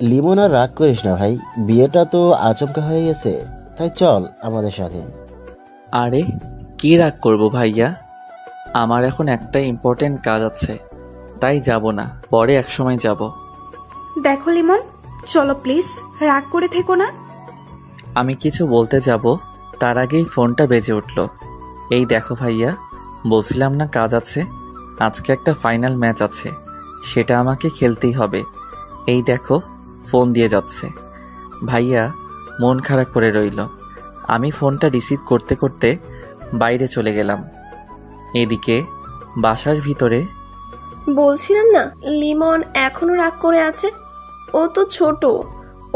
লিমন আর রাগ করিস না ভাই, বিয়েটা তো আচমকা হয়ে গেছে, তাই চল আমাদের সাথে। আরে কি রাগ করবো ভাইয়া, আমার এখন একটা ইম্পর্টেন্ট কাজ আছে, তাই যাব না, পরে একসময় যাব। দেখো লিমন, চলো প্লিজ, রাগ করে থেকো না। আমি কিছু বলতে যাব, তার আগেই ফোনটা বেজে উঠল। এই দেখো ভাইয়া, বলছিলাম না কাজ আছে, আজকে একটা ফাইনাল ম্যাচ আছে, সেটা আমাকে খেলতেই হবে। এই দেখো ফোন দিয়ে যাচ্ছে। ভাইয়া মন খারাপ করে রইল। আমি ফোনটা রিসিভ করতে করতে বাইরে চলে গেলাম। এদিকে বাসার ভিতরে বলছিলাম না লিমন এখনো রাগ করে আছে। ও তো ছোট,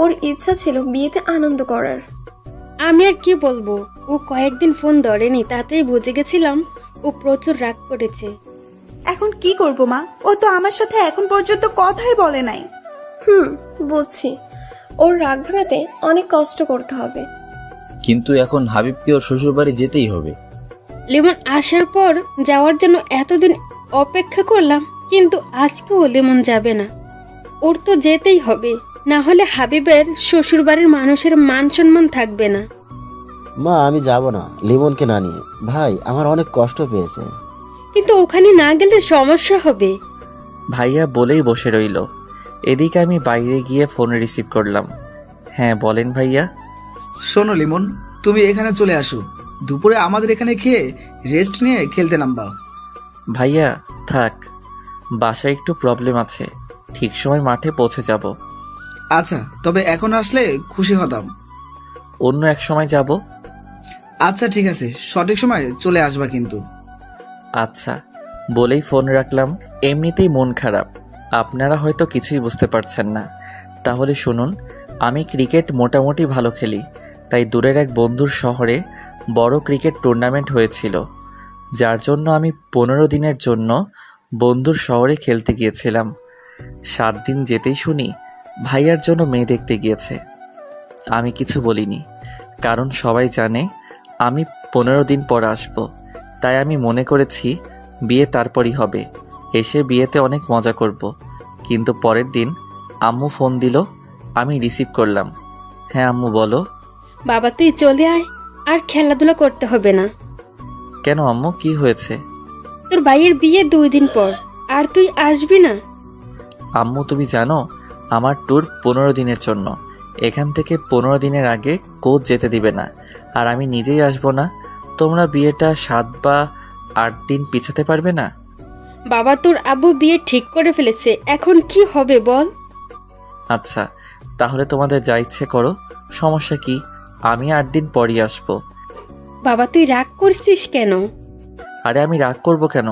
ওর ইচ্ছা ছিল বিয়েতে আনন্দ করার। আমি আর কি বলবো, ও কয়েকদিন ফোন ধরেনি, তাতেই বুঝে গেছিলাম ও প্রচুর রাগ করেছে। এখন কি করব মা, ও তো আমার সাথে এখন পর্যন্ত কথাই বলে নাই। বুঝছি, ওর রাগ ভাঙাতে অনেক কষ্ট করতে হবে। কিন্তু এখন হাবিবকে ওর শ্বশুরবাড়ি যেতেই হবে। লিমন আসার পর যাওয়ার জন্য এতদিন অপেক্ষা করলাম, কিন্তু আজকেও লিমন যাবে না। ওর তো যেতেই হবে, না হলে হাবিবের শ্বশুরবাড়ির মানুষের মান সম্মান থাকবে না। মা আমি যাব না লিমনকে না নিয়ে, ভাই আমার অনেক কষ্ট পেয়েছে। কিন্তু ওখানে না গেলে সমস্যা হবে। ভাইয়া বলেই বসে রইল। এদিকে আমি বাইরে গিয়ে ফোন রিসিভ করলাম। হ্যাঁ বলেন ভাইয়া। শোনো লিমন, তুমি এখানে চলে আসো, দুপুরে আমাদের এখানে খেয়ে রেস্ট নিয়ে খেলতে নামবা। ভাইয়া থাক, বাসায় একটু প্রবলেম আছে, ঠিক সময় মাঠে পৌঁছে যাব। আচ্ছা, তবে এখন আসলে খুশি হতাম। অন্য এক সময় যাব। আচ্ছা ঠিক আছে, সঠিক সময় চলে আসবা কিন্তু। আচ্ছা বলেই ফোন রাখলাম। এমনিতেই মন খারাপ, আপনারা হয়তো কিছুই বুঝতে পারছেন না। তাহলে শুনুন, আমি ক্রিকেট মোটামুটি ভালো খেলি, তাই দূরের এক বন্ধুর শহরে বড় ক্রিকেট টুর্নামেন্ট হয়েছিল, যার জন্য আমি 15 দিনের জন্য বন্ধুর শহরে খেলতে গিয়েছিলাম। 7 দিন যেতেই শুনি ভাইয়ার জন্য মেয়ে দেখতে গিয়েছে। আমি কিছু বলিনি, কারণ সবাই জানে আমি 15 দিন পর আসব, তাই আমি মনে করেছি বিয়ে তারপরই হবে, এসে বিয়েতে অনেক মজা করব। কিন্তু পরের দিন আম্মু ফোন দিল, আমি রিসিভ করলাম। হ্যাঁ আম্মু বলো। বাবা তুই চলে আয়, আর খেলাধুলা করতে হবে না। কেন আম্মু, কি হয়েছে? তোর ভাইয়ের বিয়ে 2 দিন পর, আর তুই আসবি না? আম্মু তুমি জানো আমার ট্যুর 15 দিনের জন্য, এখান থেকে 15 দিনের আগে কোচ যেতে দিবে না, আর আমি নিজেই আসবো না। তোমরা বিয়েটা 7 বা 8 দিন পিছাতে পারবে না? বাবা তোর আব্বু বিয়ে ঠিক করে ফেলেছে, এখন কি হবে বল? আচ্ছা তাহলে তোমাদের যা ইচ্ছে করো, সমস্যা কি, আমি 8 দিন পরই আসবো। বাবা তুই রাগ করছিস কেন? আরে আমি রাগ করব কেন,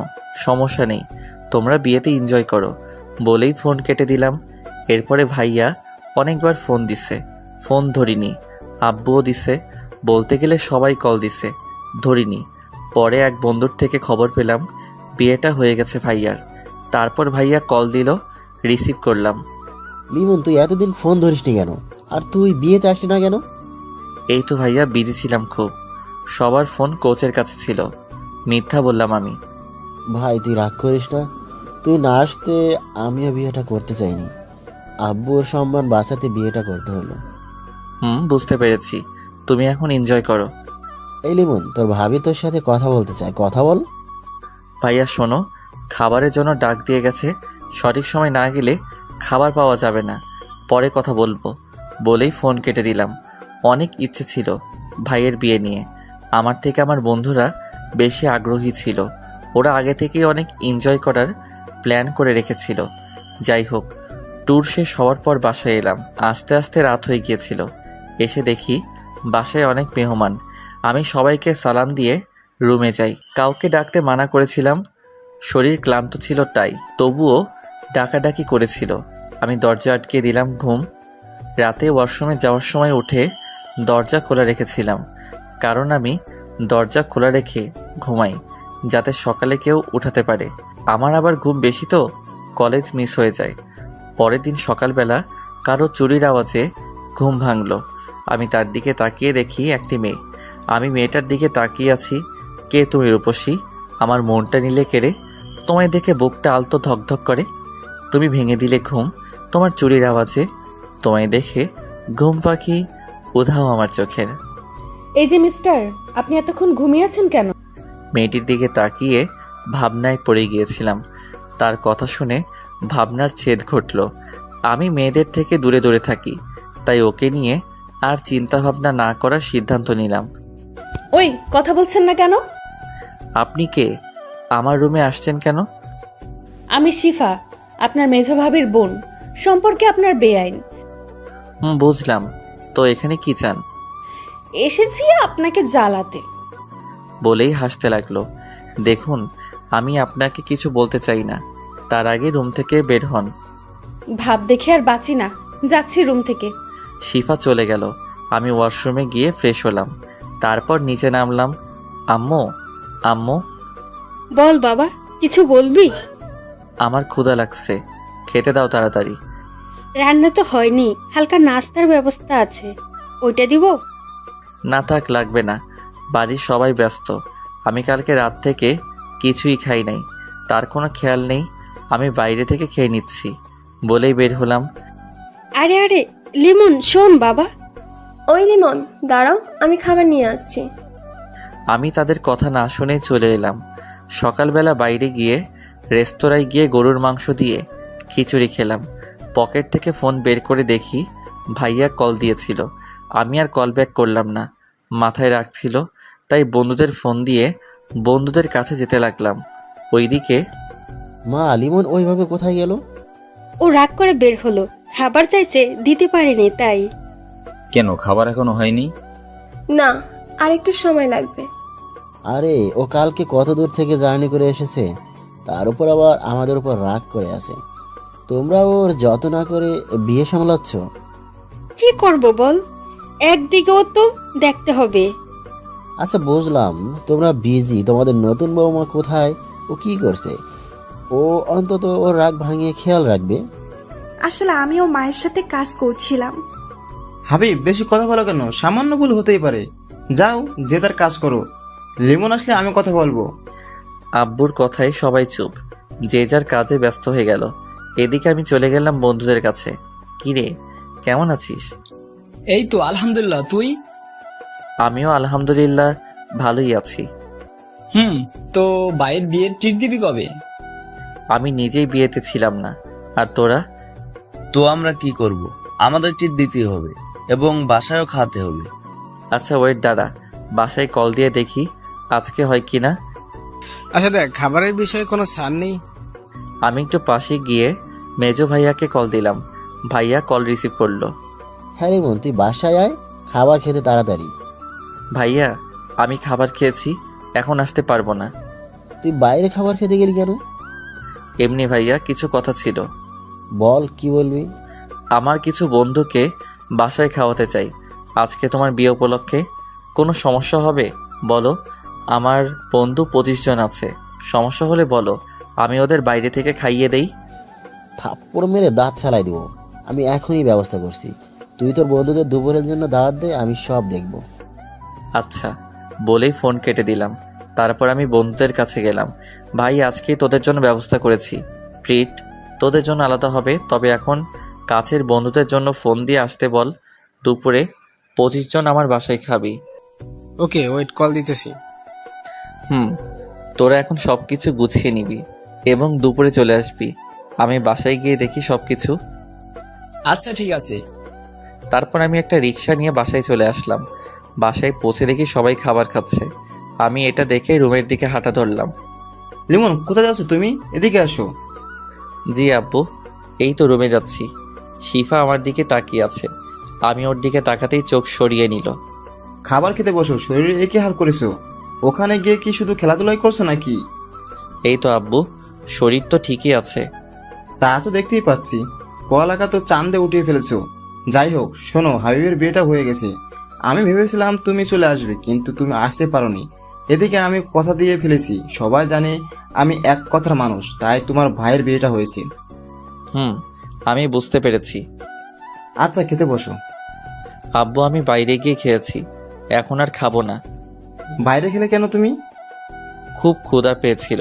সমস্যা নেই, তোমরা বিয়েতে এনজয় করো বলেই ফোন কেটে দিলাম। এরপরে ভাইয়া অনেকবার ফোন দিছে, ফোন ধরিনি। আব্বুও দিছে, বলতে গেলে সবাই কল দিছে, ধরিনি। পরে এক বন্ধুর থেকে খবর পেলাম বিয়েটা হয়ে গেছে ভাইয়ার। তারপর ভাইয়া কল দিল, রিসিভ করলাম। লিমন তুই এতদিন ফোন ধরিসনি কেন, আর তুই বিয়েতে আসলি না কেন? এই তো ভাইয়া বিজি ছিলাম খুব, সবার ফোন কোচের কাছে ছিল। মিথ্যা বললাম আমি। ভাই তুই রাগ করিস না, তুই না আসতে আমিও বিয়েটা করতে চাইনি, আব্বুর সম্মান বাঁচাতে বিয়েটা করতে হলো। বুঝতে পেরেছি, তুমি এখন এনজয় করো। এই লিমন তোর ভাবি তোর সাথে কথা বলতে চায়, কথা বল। ভাইয়া শোনো, খাবারের জন্য ডাক দিয়ে গেছে, সঠিক সময় না গেলে খাবার পাওয়া যাবে না, পরে কথা বলবো বলেই ফোন কেটে দিলাম। অনেক ইচ্ছে ছিল ভাইয়ের বিয়ে নিয়ে, আমার থেকে আমার বন্ধুরা বেশি আগ্রহী ছিল, ওরা আগে থেকেই অনেক এনজয় করার প্ল্যান করে রেখেছিল। যাই হোক, ট্যুর শেষ হওয়ার পর বাসায় এলাম, আস্তে আস্তে রাত হয়ে গিয়েছিল। এসে দেখি বাসায় অনেক মেহমান। আমি সবাইকে সালাম দিয়ে রুমে যাই। কাউকে ডাকতে মানা করেছিলাম, শরীর ক্লান্ত ছিল তাই, তবুও ডাকাডাকি করেছিল। আমি দরজা আটকে দিলাম। ঘুম রাতে ওয়াশরুমে যাওয়ার সময় উঠে দরজা খোলা রেখেছিলাম, কারণ আমি দরজা খোলা রেখে ঘুমাই যাতে সকালে কেউ উঠাতে পারে। আমার আবার ঘুম বেশি তো কলেজ মিস হয়ে যায়। পরের দিন সকালবেলা কারো চুরির আওয়াজে ঘুম ভাঙলো। আমি তার দিকে তাকিয়ে দেখি একটি মেয়ে। আমি মেয়েটার দিকে তাকিয়ে আছি। কে তুমি রূপসী? আমার মনটা নিলে কেড়ে, তোমায় দেখে বুকটা আলতো ধকধক করে। তুমি ভেঙে দিলে ঘুম তোমার চুরির আওয়াজে, তোমায় দেখে ঘুম পাখি উধাও আমার চোখের। এই যে মিস্টার, আপনি এতক্ষণ ঘুমিয়েছেন কেন? মেয়েটির দিকে তাকিয়ে ভাবনায় পড়ে গিয়েছিলাম। তার কথা শুনে ভাবনার ছেদ ঘটল। আমি মেয়েদের থেকে দূরে দূরে থাকি, তাই ওকে নিয়ে আর চিন্তা ভাবনা না করার সিদ্ধান্ত নিলাম। ওই কথা বলছেন না কেন? আপনি কে? আমার রুমে আসছেন কেন? আমি শিফা, আপনার মেঝো ভাবির বোন। সম্পর্কে আপনার বেআইন। বুঝলাম। তো এখানে কি চান? এসেছি আপনাকে জ্বালাতে। বলেই হাসতে লাগলো। দেখুন, আমি আপনাকে কিছু বলতে চাই না, তার আগে রুম থেকে বের হন। ভাব দেখে আর বাঁচি না, যাচ্ছি রুম থেকে। শিফা চলে গেল। আমি ওয়াশরুমে গিয়ে ফ্রেশ হলাম, তারপর নিচে নামলাম। আম্মু, আম্মু, বল বাবা, কিছু বলবি? আমার ক্ষুধা লাগছে, খেতে দাও তাড়াতাড়ি। রান্না তো হয়নি, হালকা নাস্তার ব্যবস্থা আছে, ওইটা দিব? না থাক, লাগবে না, বাড়ির সবাই ব্যস্ত। আমি কালকে রাত থেকে কিছুই খাই নাই, তার কোনো খেয়াল নেই। আমি বাইরে থেকে খেয়ে নিচ্ছি বলেই বের হলাম। আরে আরে লিমন, শোন বাবা। ওই লিমন, দাঁড়াও, আমি খাবার নিয়ে আসছি। আমি তাদের কথা না শুনে চলে এলাম। সকালবেলা বাইরে গিয়ে রেস্তোরাঁয় গিয়ে গরুর মাংস দিয়ে খিচুড়ি খেলাম। পকেট থেকে ফোন বের করে দেখি ভাইয়া কল দিয়েছিল। আমি আর কল ব্যাক করলাম না, মাথায় রাখছিল, তাই বন্ধুদের ফোন দিয়ে বন্ধুদের কাছে যেতে লাগলাম। ওইদিকে মা, লিমন ওইভাবে কোথায় গেল? ও রাগ করে বের হলো, খাবার চাইছে, দিতে পারিনি তাই। কেন, খাবার এখনো হয়নি? না, আর একটু সময় লাগবে। আরে ও কালকে কত দূর থেকে জার্নি করে এসেছে, তার উপর আবার আমাদের উপর রাগ করে আছে। তোমরা ওর যত না করে বিয়ে সামলাচ্ছ। কি করব বল, একদিকেও তো দেখতে হবে। আচ্ছা বুঝলাম, তোমরা বিজি, তোমাদের নতুন বৌমা কোথায়, ও কি করছে? ও অন্তত ওর রাগ ভাঙিয়ে খেয়াল রাখবে। আসলে আমিও মায়ের সাথে কাজ করছিলাম। হাবিব, বেশি কথা বলো কেন? সামান্য ভুল হতেই পারে। যাও, যে তার কাজ করো। লিমন আসলে আমি কথা বলবো। আব্বুর কথায় সবাই চুপ, যে যার কাজে ব্যস্ত হয়ে গেল। এদিকে আমি চলে গেলাম বন্ধুদের কাছে। কিরে, কেমন আছিস? এই তো আলহামদুলিল্লাহ, তুই? আমিও আলহামদুলিল্লাহ ভালোই আছি। তো ভাইয়ের বিয়ের ট্রিট দিবি কবে? আমি নিজেই বিয়েতে ছিলাম না, আর তোরা? তো আমরা কি করব? আমাদের ট্রিট দিতে হবে এবং বাসায়ও খাওয়াতে হবে। আচ্ছা ওয়েট, দাঁড়া, বাসায় কল দিয়ে দেখি আজকে হয় কি না। আচ্ছা দেখ, খাবারের বিষয়ে কোনো ছাড় নেই? আমি একটু পাশে গিয়ে মেজো ভাইয়াকে কল দিলাম। ভাইয়া কল রিসিভ করলো। হ্যাঁ লিমন, তুই বাসায় আয়, খাবার খেতে তাড়াতাড়ি। ভাইয়া, আমি খাবার খেয়েছি, এখন আসতে পারবো না। তুই বাইরে খাবার খেতে গেলি কেন? এমনি ভাইয়া, কিছু কথা ছিল। বল, কি বলবি? আমার কিছু বন্ধুকে বাসায় খাওয়াতে চাই আজকে তোমার বিয়ে উপলক্ষে। কোনো সমস্যা হবে বলো? আমার বন্ধু 25 জন আছে, সমস্যা হলে বলো, আমি ওদের বাইরে থেকে খাইয়ে দেই। থাপ্পড় মেরে দাঁত ফেলাই দিব। আমি এখনই ব্যবস্থা করছি, তুই তোর বন্ধুদের দুপুরের জন্য দাওয়াত দে, আমি সব দেখব। আচ্ছা বলেই ফোন কেটে দিলাম। তারপর আমি বন্ধুদের কাছে গেলাম। ভাই, আজকেই তোদের জন্য ব্যবস্থা করেছি, ট্রিট তোদের জন্য আলাদা হবে, তবে এখন কাছের বন্ধুদের জন্য ফোন দিয়ে আসতে বল। দুপুরে 25 জন আমার বাসায় খাবি। ওকে, ওয়েট, কল দিতেছি। তোরা এখন সব কিছু গুছিয়ে নিবি এবং দুপুরে চলে আসবি। আমি বাসায় গিয়ে দেখি সব কিছু। আচ্ছা ঠিক আছে। তারপর আমি একটা রিক্সা নিয়ে বাসায় চলে আসলাম। বাসায় পৌঁছে দেখি সবাই খাবার খাচ্ছে। আমি এটা দেখে রুমের দিকে হাঁটা ধরলাম। লিমন, কোথায় যাচ্ছ তুমি? এদিকে আসো। জি আব্বু, এই তো রুমে যাচ্ছি। শিফা আমার দিকে তাকিয়ে আছে, আমি ওর দিকে তাকাতেই চোখ সরিয়ে নিল। খাবার খেতে বসো, শরীরে একে হাল করেছো। ওখানে গিয়ে কি শুধু খেলাধুলাই করছো নাকি? এই তো আব্বু, শরীর তো ঠিকই আছে। তা তো দেখতেই পাচ্ছি, পড়ালেখা তো চাঁদে উঠিয়ে ফেলেছো। যাই হোক, শোনো, হাবিবের বিয়েটা হয়ে গেছে। আমি ভেবেছিলাম তুমি চলে আসবে, কিন্তু তুমি আসতে পারোনি। এদিকে আমি কথা দিয়ে ফেলেছি, সবাই জানে আমি এক কথার মানুষ, তাই তোমার ভাইয়ের বিয়েটা হয়েছে। আমি বুঝতে পেরেছি। আচ্ছা, খেতে বসো। আব্বু, আমি বাইরে গিয়ে খেয়েছি, এখন আর খাবো না। বাইরে খেলে কেন তুমি? খুব ক্ষুধা পেয়েছিল,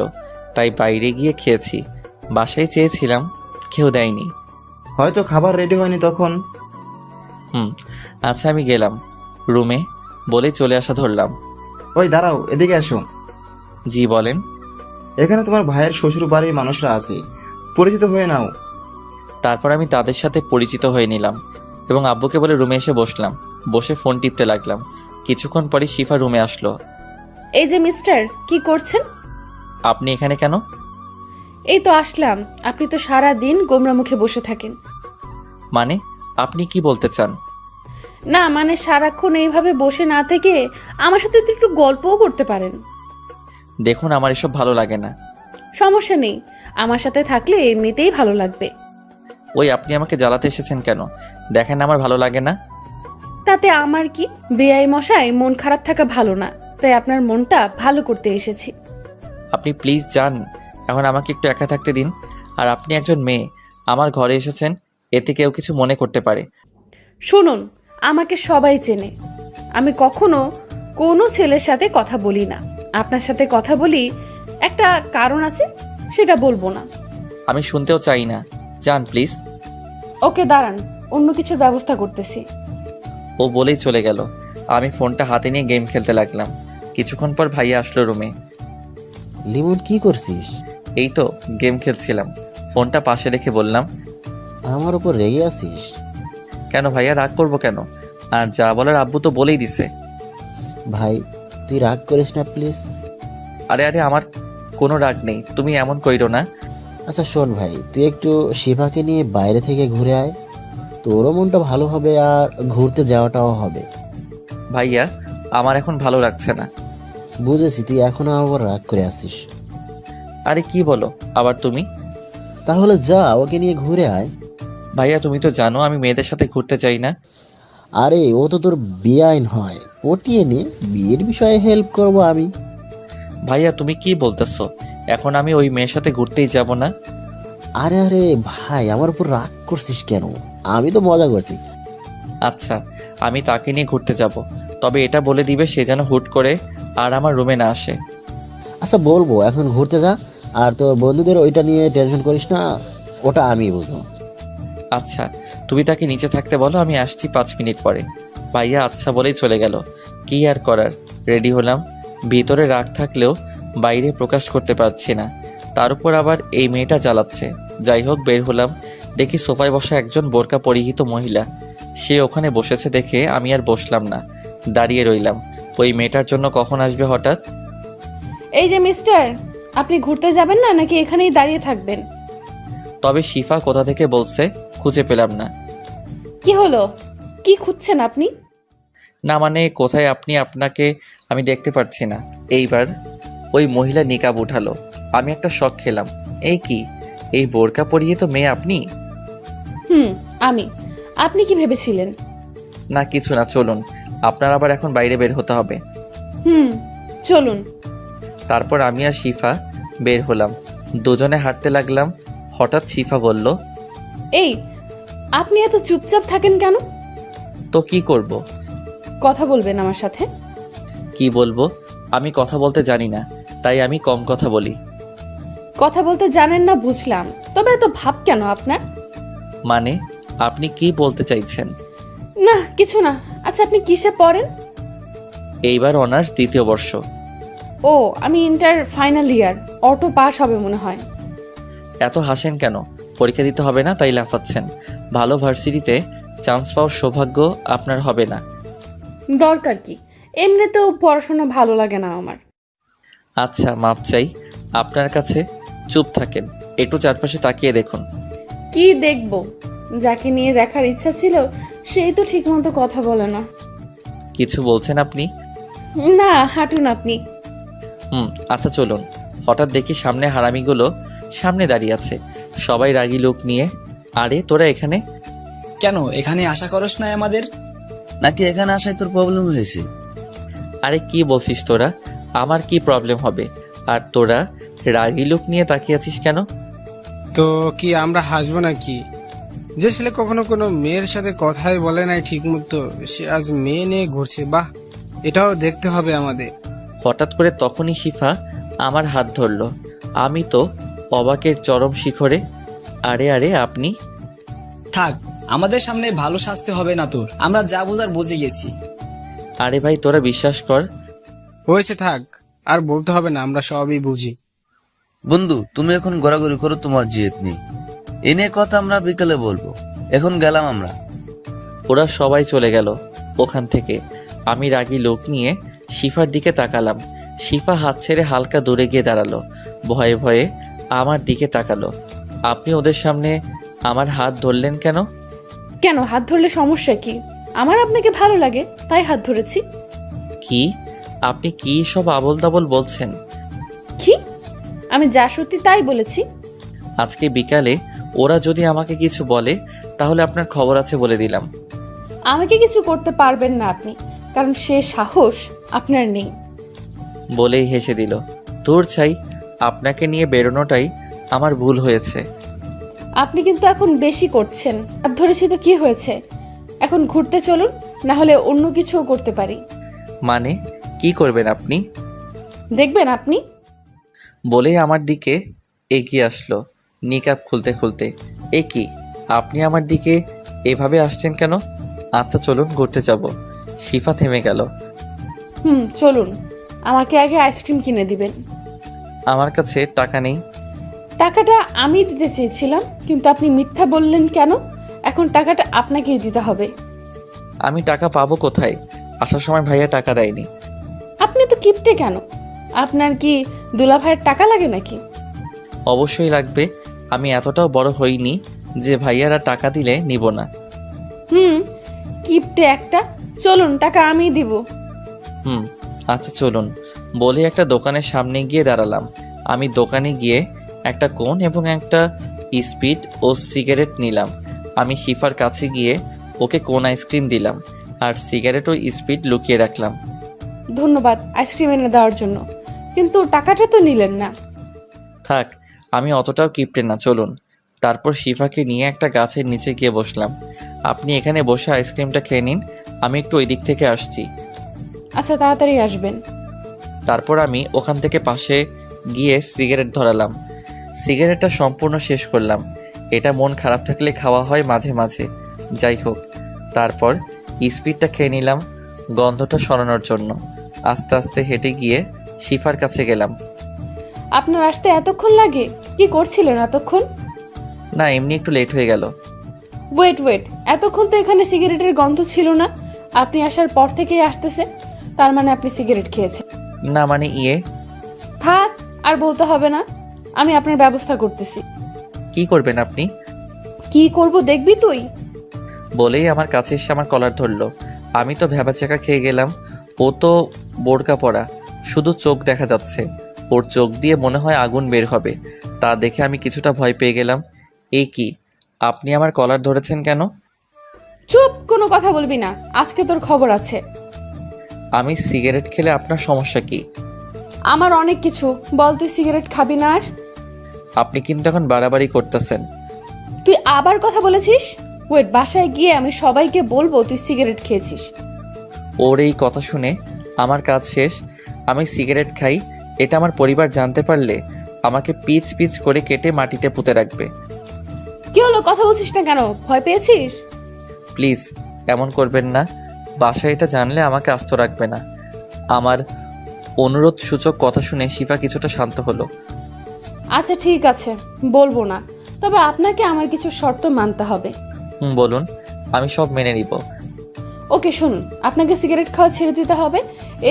তাই বাইরে গিয়ে খেয়েছি। বাসায় চেয়েছিলাম, কেউ দেয়নি। হয়তো খাবার রেডি হয়নি তখন। আচ্ছা আমি গেলাম রুমে বলেই চলে আসা ধরলাম। ওই দাঁড়াও, এদিকে এসো। জি বলেন। এখানে তোমার ভাইয়ের শ্বশুর বাড়ির মানুষরা আছে, পরিচিত হয়ে নাও। তারপর আমি তাদের সাথে পরিচিত হয়ে নিলাম এবং আব্বুকে বলে রুমে এসে বসলাম। বসে ফোন টিপতে লাগলাম। কিছুক্ষণ পরে শিফা রুমে আসলো। এই যে মিস্টার, কি করছেন? আপনি এখানে কেন? এই তো আসলাম। আপনি তো সারা দিন গোমরা মুখে বসে থাকেন। মানে আপনি কি বলতে চান? না মানে সারাক্ষণ এইভাবে বসে না থেকে আমার সাথে তো একটু গল্পও করতে পারেন। দেখুন আমার এসব ভালো লাগে না। সমস্যা নেই, আমার সাথে থাকলে এমনিতেই ভালো লাগবে। ওই আপনি আমাকে জ্বালাতে এসেছেন কেন? দেখেন আমার ভালো লাগে না। তাতে আমার কি? বেআই মশাই, মন খারাপ থাকা ভালো না, তাই আপনার মনটা ভালো করতে এসেছি। আপনি প্লিজ যান, এখন আমাকে একটু একা থাকতে দিন। আর আপনি একজন মেয়ে, আমার ঘরে এসেছেন, এতে কেউ কিছু মনে করতে পারে। শুনুন, আমাকে সবাই চেনে। আমি কখনো কোনো ছেলের সাথে কথা বলি না। আপনার সাথে কথা বলি, একটা কারণ আছে, সেটা বলবো না। আমি শুনতেও চাই না, যান প্লিজ। ওকে দাঁড়ান, অন্য কিছুর ব্যবস্থা করতেছি। ও বলেই চলে গেল। আমি ফোনটা হাতে নিয়ে গেম খেলতে লাগলাম। কিছুক্ষণ পর ভাইয়া আসলো রুমে। লিমন কি করছিস? এই তো গেম খেলছিলাম। ফোনটা পাশে রেখে বললাম, আমার উপর রেগে আছিস? কেন ভাইয়া, রাগ করবো কেন? আর যা বলার আব্বু তো বলেই দিছে। ভাই তুই রাগ করিস না প্লিজ। আরে আরে আমার কোনো রাগ নেই, তুমি এমন কইরো না। আচ্ছা শোন ভাই, তুই একটু শিফাকে নিয়ে বাইরে থেকে ঘুরে আয়, তোরও মনটা ভালো হবে আর ঘুরতে যাওয়াটাও হবে। ভাইয়া আমার এখন ভালো লাগছে না। বুঝেছি, তুই এখনো আমার উপর রাগ করে আসিস। আরে কি বলো আবার তুমি? তাহলে যা, ওকে নিয়ে ঘুরে আয়। ভাইয়া তুমি তো জানো আমি মেয়েদের সাথে ঘুরতে চাই না। আরে ও তো তোর বেআইন হয়, পটিয়ে নে, বিয়ের বিষয়ে হেল্প করব আমি। ভাইয়া তুমি কি বলতেছো? এখন আমি ওই মেয়ের সাথে ঘুরতেই যাব না। আরে আরে ভাই, আমার উপর রাগ করছিস কেন? আমি তো মজা করছি। আচ্ছা আমি তাকে নিয়ে ঘুরতে যাব, তবে এটা বলে দিবে সে যেন হুট করে আর আমার রুমে না আসে। আচ্ছা বলবো, এখন ঘুরতে যা, আর তোর বন্ধুদের ওইটা নিয়ে টেনশন করিস না, ওটা আমি বুঝবো। আচ্ছা তুমি তাকে নিচে থাকতে বলো, আমি আসছি 5 মিনিট পরে। ভাইয়া আচ্ছা বলেই চলে গেল। কি আর করার, রেডি হলাম। ভিতরে রাগ থাকলেও বাইরে প্রকাশ করতে পারছি না, তার উপর আবার এই মেয়েটা জ্বালাচ্ছে। যাই হোক বের হলাম, দেখি সোফায় বসা একজন বোরকা পরিহিত মহিলা। সে ওখানে বসেছে দেখে আমি আর বসলাম না, দাঁড়িয়ে রইলাম। ওই মেয়েটার জন্য কখন আসবে হঠাৎ। এই যে মিস্টার, আপনি ঘুরতে যাবেন না নাকি এখানেই দাঁড়িয়ে থাকবেন? তবে শিফা কোথা থেকে বলছে, খুঁজে পেলাম না। কি হলো, কি খুঁজছেন আপনি? না মানে কোথায় আপনি, আপনাকে আমি দেখতে পাচ্ছি না। এইবার ওই মহিলা নিকাব উঠালো, আমি একটা শক খেলাম। এই কি, এই বোরকা পরিয়ে তো মেয়ে আপনি? আমি। আপনি কি ভেবেছিলেন? না কিছু না, চলুন, আপনার আবার এখন বাইরে বের হতে হবে। চলুন। তারপর আমি আর শিফা বের হলাম, দুজনে হাঁটতে লাগলাম। হঠাৎ শিফা বলল, এই আপনি এত চুপচাপ থাকেন কেন? তো কি করব? কথা বলবেন আমার সাথে? কি বলবো? আমি কথা বলতে জানি না, তাই আমি কম কথা বলি। কথা বলতে জানেন না বুঝলাম, তবে এত ভাব কেন আপনার? মানে আপনি কি বলতে চাইছেন? না কিছু না। আচ্ছা আপনি কিসে পড়েন? এইবার অনার্স 2য় বর্ষ। ও, আমি inter final year, auto pass হবে মনে হয়। এত হাসেন কেন? পরীক্ষা দিতে হবে না তাই লাফাচ্ছেন? ভালো ভার্সিটিতে চান্স পাওয়ার সৌভাগ্য আপনার হবে না। দরকার কি, এমনিতেও পড়াশোনা ভালো লাগে না আমার। আচ্ছা মাপ চাই আপনার কাছে। চুপ থাকেন, একটু চারপাশে তাকিয়ে দেখুন। কি দেখবো? যাকে নিয়ে দেখার ইচ্ছা ছিল সেই তো ঠিকমতো কথা বলে না। কিছু বলছেন আপনি? না, হাঁটুন আপনি। আচ্ছা চলুন। হঠাৎ দেখি সামনে হারামিগুলো সামনে দাঁড়িয়ে আছে, সবাই রাগী লোক নিয়ে। আরে তোরা এখানে কেন? এখানে আশা করস না আমাদের? নাকি এখানে আসায় তোর প্রবলেম হয়েছে? আরে কি বলছিস তোরা? আমার কি প্রবলেম হবে? আর তোরা রাগী লোক নিয়ে তাকিয়ে আছিস কেন? তো কি আমরা হাসবো নাকি? যে ছেলে কখনো কোনো মেয়ের সাথে কথাই বলে নাই ঠিক মতো, সে আজ মেয়ে নিয়ে ঘুরছে। বাহ, এটাও দেখতে হবে আমাদের। হঠাৎ করে তখনই শিফা আমার হাত ধরলো। আমি তো অবাকের চরম শিখরে। আরে আরে আপনি? থাক, আমাদের সামনে ভালো সাজতে হবে না তোর, আমরা যা বোঝার বুঝে গেছি। আরে ভাই তোরা বিশ্বাস কর। হয়েছে, থাক, আর বলতে হবে না, আমরা সবই বুঝি। বন্ধু তুমি এখন ঘোরাঘুরি করো, তোমার জিদ নেই। এ নিয়ে কথা আমরা বিকালে বলবো, এখন গেলাম আমরা। ওরা সবাই চলে গেল ওখান থেকে। আমি রাগী লোক নিয়ে শিফার দিকে তাকালাম। শিফা হাত ছেড়ে হালকা দূরে গিয়ে দাঁড়ালো, ভয়ে ভয়ে আমার দিকে তাকালো। আপনি ওদের সামনে আমার হাত ধরলেন কেন? কেন, হাত ধরলে সমস্যা কি? আমার আপনাকে ভালো লাগে তাই হাত ধরেছি। কি? আপনি কি সব আবোল তাবোল বলছেন? কি? আমি যা সত্যি তাই বলেছি। আজকে বিকালে ওরা যদি আমাকে কিছু বলে তাহলে আপনার খবর আছে বলে দিলাম। আমাকে কিছু করতে পারবেন না আপনি, কারণ সে সাহস আপনার নেই। বলেই হেসে দিল। তোর চাই, আপনাকে নিয়ে বেরোনোটাই আমার ভুল হয়েছে। আপনি কিন্তু এখন বেশি করছেন। হাত ধরেছি তো কি হয়েছে, এখন ঘুরতে চলুন, না হলে অন্য কিছুও করতে পারি। মানে কি করবেন আপনি? দেখবেন আপনি। বলেই আমার দিকে এগিয়ে আসলো নিকাব খুলতে খুলতে। এ কি, আপনি আমার দিকে এভাবে আসছেন কেন? আচ্ছা চলুন ঘুরতে যাব। শিফা থেমে গেল। চলুন, আমাকে আগে আইসক্রিম কিনে দিবেন। আমার কাছে টাকা নেই। টাকাটা আমি দিতে চেয়েছিলাম, কিন্তু আপনি মিথ্যা বললেন কেন? এখন টাকাটা আপনাকেই দিতে হবে। আমি টাকা পাবো কোথায়? আসার সময় ভাইয়া টাকা দেয়নি। আপনি তো কিপটে কেন? আপনার কি দুলা ভাইয়ের টাকা লাগে নাকি? অবশ্যই লাগবে, আমি এতটাও বড় হইনি যে ভাইয়ারা টাকা দিলে নিব না। কিপটে একটা। চলুন, টাকা আমি দিব। আচ্ছা চলুন। বলে একটা দোকানের সামনে গিয়ে দাঁড়ালাম। আমি দোকানে গিয়ে একটা কোন এবং একটা স্পিড ও সিগারেট নিলাম। আমি শিফার কাছে গিয়ে ওকে কোন আইসক্রিম দিলাম আর সিগারেট ও স্পিড লুকিয়ে রাখলাম। ধন্যবাদ আইসক্রিম এনে দেওয়ার জন্য, কিন্তু টাকাটা তো নিলেন না। থাক, আমি অতটাও কিপটে না, চলুন। তারপর শিফাকে নিয়ে একটা গাছের নিচে গিয়ে বসলাম। আপনি এখানে বসে আইসক্রিমটা খেয়ে নিন, আমি একটু ওই দিক থেকে আসছি। আচ্ছা, তাড়াতাড়ি আসবেন। তারপর আমি ওখান থেকে পাশে গিয়ে সিগারেট ধরালাম। সিগারেটটা সম্পূর্ণ শেষ করলাম। এটা মন খারাপ থাকলে খাওয়া হয় মাঝে মাঝে, যাই হোক। তারপর স্পিডটা খেয়ে নিলাম গন্ধটা সরানোর জন্য। আস্তে আস্তে হেঁটে গিয়ে শিফার কাছে গেলাম। আপনার আসতে এতক্ষণ লাগে? কি করছিলেন এতক্ষণ? না, এমনি একটু লেট হয়ে গেল। ওয়েট, এতক্ষণ তো এখানে সিগারেটের গন্ধ ছিল না। আপনি আসার পর থেকেই আসতেছে, তার মানে আপনি সিগারেট খেয়েছেন। না মানে থাক, আর বলতে হবে না, আমি আপনার ব্যবস্থা করতেছি। কি করবেন আপনি? কি করব দেখবি তুই। বলেই আমার কাছে এসে আমার কলার ধরলো। আমি তো ভ্যাবাচাকা খেয়ে গেলাম। ও তো বোরকা পরা, শুধু চোখ দেখা যাচ্ছে। ওর চোখ দিয়ে মনে হয় আগুন বের হবে। তা দেখে আমি কিছুটা ভয় পেয়ে গেলাম। এই কি, আপনি আমার কলার ধরেছেন কেন? চুপ, কোনো কথা বলবি না, আজকে তোর খবর আছে। আমি সিগারেট খেলে আপনার সমস্যা কি? আমার অনেক কিছু। বল, তুই সিগারেট খাবি না আর? আপনি কিন্তু এখন বাড়াবাড়ি করতেছেন। তুই আবার কথা বলেছিস? ওয়েট, বাসায় গিয়ে আমি সবাইকে বলবো তুই সিগারেট খেয়েছিস। ওর এই কথা শুনে আমার কাজ শেষ। আমি সিগারেট খাই, এটা আমার পরিবার জানতে পারলে আমাকে পিচ পিচ করে কেটে মাটিতে পুঁতে রাখবে। কি হলো, কথা বলছিস না কেন? ভয় পেয়েছিস? প্লিজ এমন করবেন না। বাসায় এটা জানলে আমাকে আস্ত রাখবে না। আমার অনুরোধ সূচক কথা শুনে শিফা কিছুটা শান্ত হলো। আচ্ছা ঠিক আছে, বলবো না, তবে আপনাকে আমার কিছু শর্ত মানতে হবে। বলুন, আমি সব মেনে নিব। ওকে শুনুন, আপনাকে সিগারেট খাওয়া ছেড়ে দিতে হবে।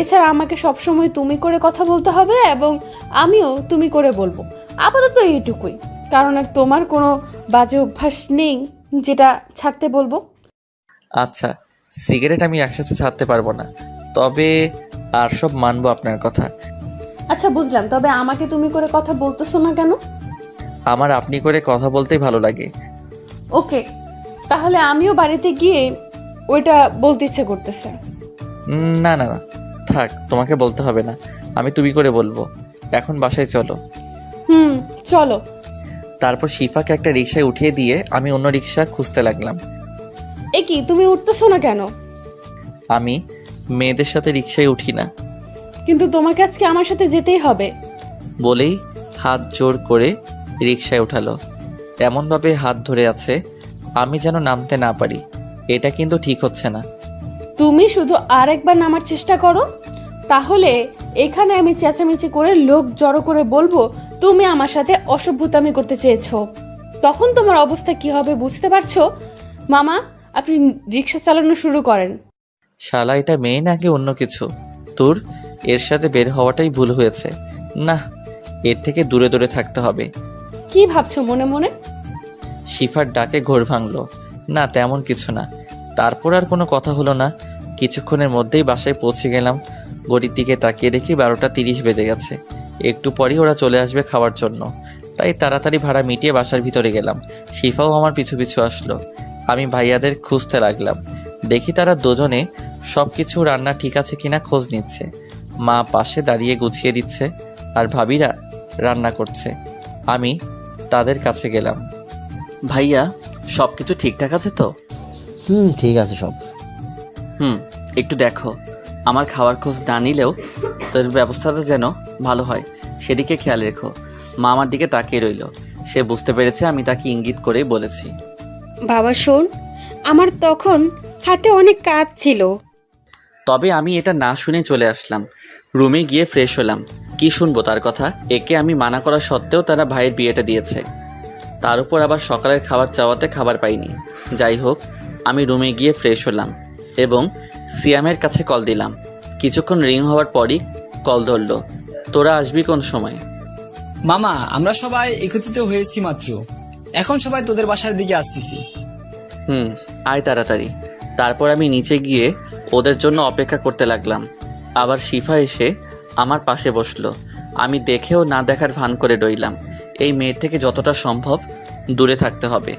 এছাড়া আমাকে সবসময় তুমি করে কথা বলতে হবে এবং আমিও তুমি করে বলবো। আপাতত এইটুকুই, কারণ আর তোমার কোনো বাজে অভ্যাস নেই যেটা ছাড়তে বলবো। আচ্ছা, সিগারেট আমি একসাথে ছাড়তে পারবো না, তবে আর সব মানবো আপনার কথা। আচ্ছা বুঝলাম, তবে আমাকে তুমি করে কথা বলতেছো না কেন? আমার আপনি করে কথা বলতেই ভালো লাগে। ওকে, তাহলে আমিও বাড়িতে গিয়ে ওইটা বলতে ইচ্ছে করতেছে। না না না, থাক, তোমাকে বলতে হবে না, আমি তুমি করে বলবো। এখন বাসায় চলো। চলো। তারপর শিফাকে একটা রিকশায় উঠিয়ে দিয়ে আমি অন্য রিকশা খুঁজতে লাগলাম। এ কি, তুমি উঠতেছো না কেন? আমি মেয়েদের সাথে রিকশায় উঠি না। কিন্তু তোমাকে আজকে আমার সাথে যেতেই হবে। বলেই হাত জোর করে রিকশায় উঠালো। এমনভাবে হাত ধরে আছে আমি যেন নামতে না পারি। এটা কিন্তু ঠিক হচ্ছে না। তুমি শুধু আরেকবার নামার চেষ্টা করো, তাহলে এখানে আমি চেঁচামেচি করে লোক জড়ো করে বলবো তুমি আমার সাথে অসভ্যতামি করতে চেয়েছো। তখন তোমার অবস্থা কি হবে বুঝতে পারছো? মামা, আপনি রিক্সা চালানো শুরু করেন। শালা, এটা মেয়ে নাকি অন্য কিছু? তোর এর সাথে বের হওয়াটাই ভুল হয়েছে। না, এর থেকে দূরে দূরে থাকতে হবে। কি ভাবছো মনে মনে? শিফার ডাকে ঘোর ভাঙলো। না, তেমন কিছু না। তারপর আর কোনো কথা হলো না। কিছুক্ষণের মধ্যেই বাসায় পৌঁছে গেলাম। ঘড়ির দিকে তাকিয়ে দেখি 12:30 বেজে গেছে। একটু পরেই ওরা চলে আসবে খাওয়ার জন্য, তাই তাড়াতাড়ি ভাড়া মিটিয়ে বাসার ভিতরে গেলাম। শিফাও আমার পিছু পিছু আসলো। আমি ভাইয়াদের খুঁজতে লাগলাম। দেখি তারা দুজনে সব কিছু রান্না ঠিক আছে কিনা খোঁজ নিচ্ছে। মা পাশে দাঁড়িয়ে গুছিয়ে দিচ্ছে আর ভাবিরা রান্না করছে। আমি তাদের কাছে গেলাম। ভাইয়া, সব কিছু ঠিকঠাক আছে তো? ঠিক আছে সব। একটু দেখো, আমার খাওয়ার খোঁজ না নিলেও তোর ব্যবস্থাটা যেন ভালো হয় সেদিকে খেয়াল রেখো। মা আমার দিকে তাকিয়ে রইল। সে বুঝতে পেরেছে আমি তাকে ইঙ্গিত করেই বলেছি। বাবা শোন, আমার তখন হাতে অনেক কাজ ছিল। তবে আমি এটা না শুনে চলে আসলাম। রুমে গিয়ে ফ্রেশ হলাম। কি শুনবো তার কথা? একে আমি মানা করা সত্ত্বেও তারা ভাইয়ের বিয়েটা দিয়েছে। তার উপর আবার সকালের খাবার চাওয়াতে খাবার পাইনি। যাই হোক, আমি রুমে গিয়ে ফ্রেশ হলাম এবং সিয়ামের কাছে কল দিলাম। কিছুক্ষণ রিং হওয়ার পরই কল ধরলো। তোরা আসবি কোন সময়? মামা, আমরা সবাই একত্রিত হয়েছি মাত্র, এখন সবাই তোদের বাসার দিকে আসতেছি। আয় তাড়াতাড়ি। তারপর আমি নিচে গিয়ে ওদের জন্য অপেক্ষা করতে লাগলাম। আবার শিফা এসে আমার পাশে বসলো। আমি দেখেও না দেখার ভান করে রইলাম। এই মেয়ের থেকে যতটা সম্ভব দূরে থাকতে হবে।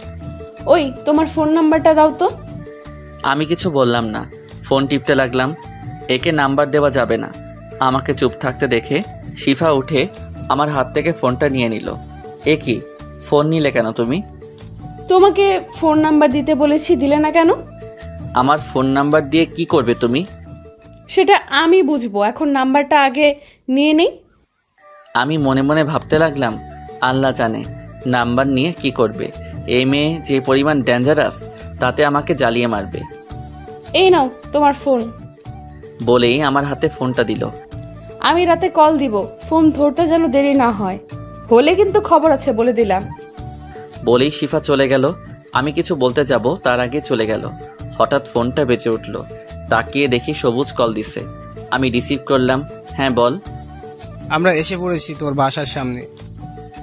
ওই, তোমার ফোন নাম্বারটা দাও তো। আমি কিছু বললাম না, ফোন টিপতে লাগলাম। একে নাম্বার দেওয়া যাবে না। আমাকে চুপ থাকতে দেখে শিফা উঠে আমার হাত থেকে ফোনটা নিয়ে নিল। এ কি, ফোন নিলে কেন তুমি? তোমাকে ফোন নাম্বার দিতে বলেছি, দিলে না কেন? আমার ফোন নাম্বার দিয়ে কি করবে তুমি? সেটা আমি বুঝবো, এখন নাম্বারটা আগে নিয়ে নেই। আমি মনে মনে ভাবতে লাগলাম, আল্লাহ জানে নাম্বার নিয়ে কি করবে। এই মেয়ে যে পরিমাণ ডেঞ্জারাস, তাতে আমাকে জ্বালিয়ে মারবে। এই নাও তোমার ফোন। বলেই আমার হাতে ফোনটা দিল। আমি রাতে কল দিব, ফোন ধরতে যেন দেরি না হয়, হলে কিন্তু খবর আছে বলে দিলাম। বলেই শিফা চলে গেল। আমি কিছু বলতে যাব তার আগে চলে গেল। হঠাৎ ফোনটা বেজে উঠল। তাকিয়ে দেখি সবুজ কল দিছে। আমি রিসিভ করলাম। হ্যাঁ বল। আমরা এসে পড়েছি তোর বাসার সামনে।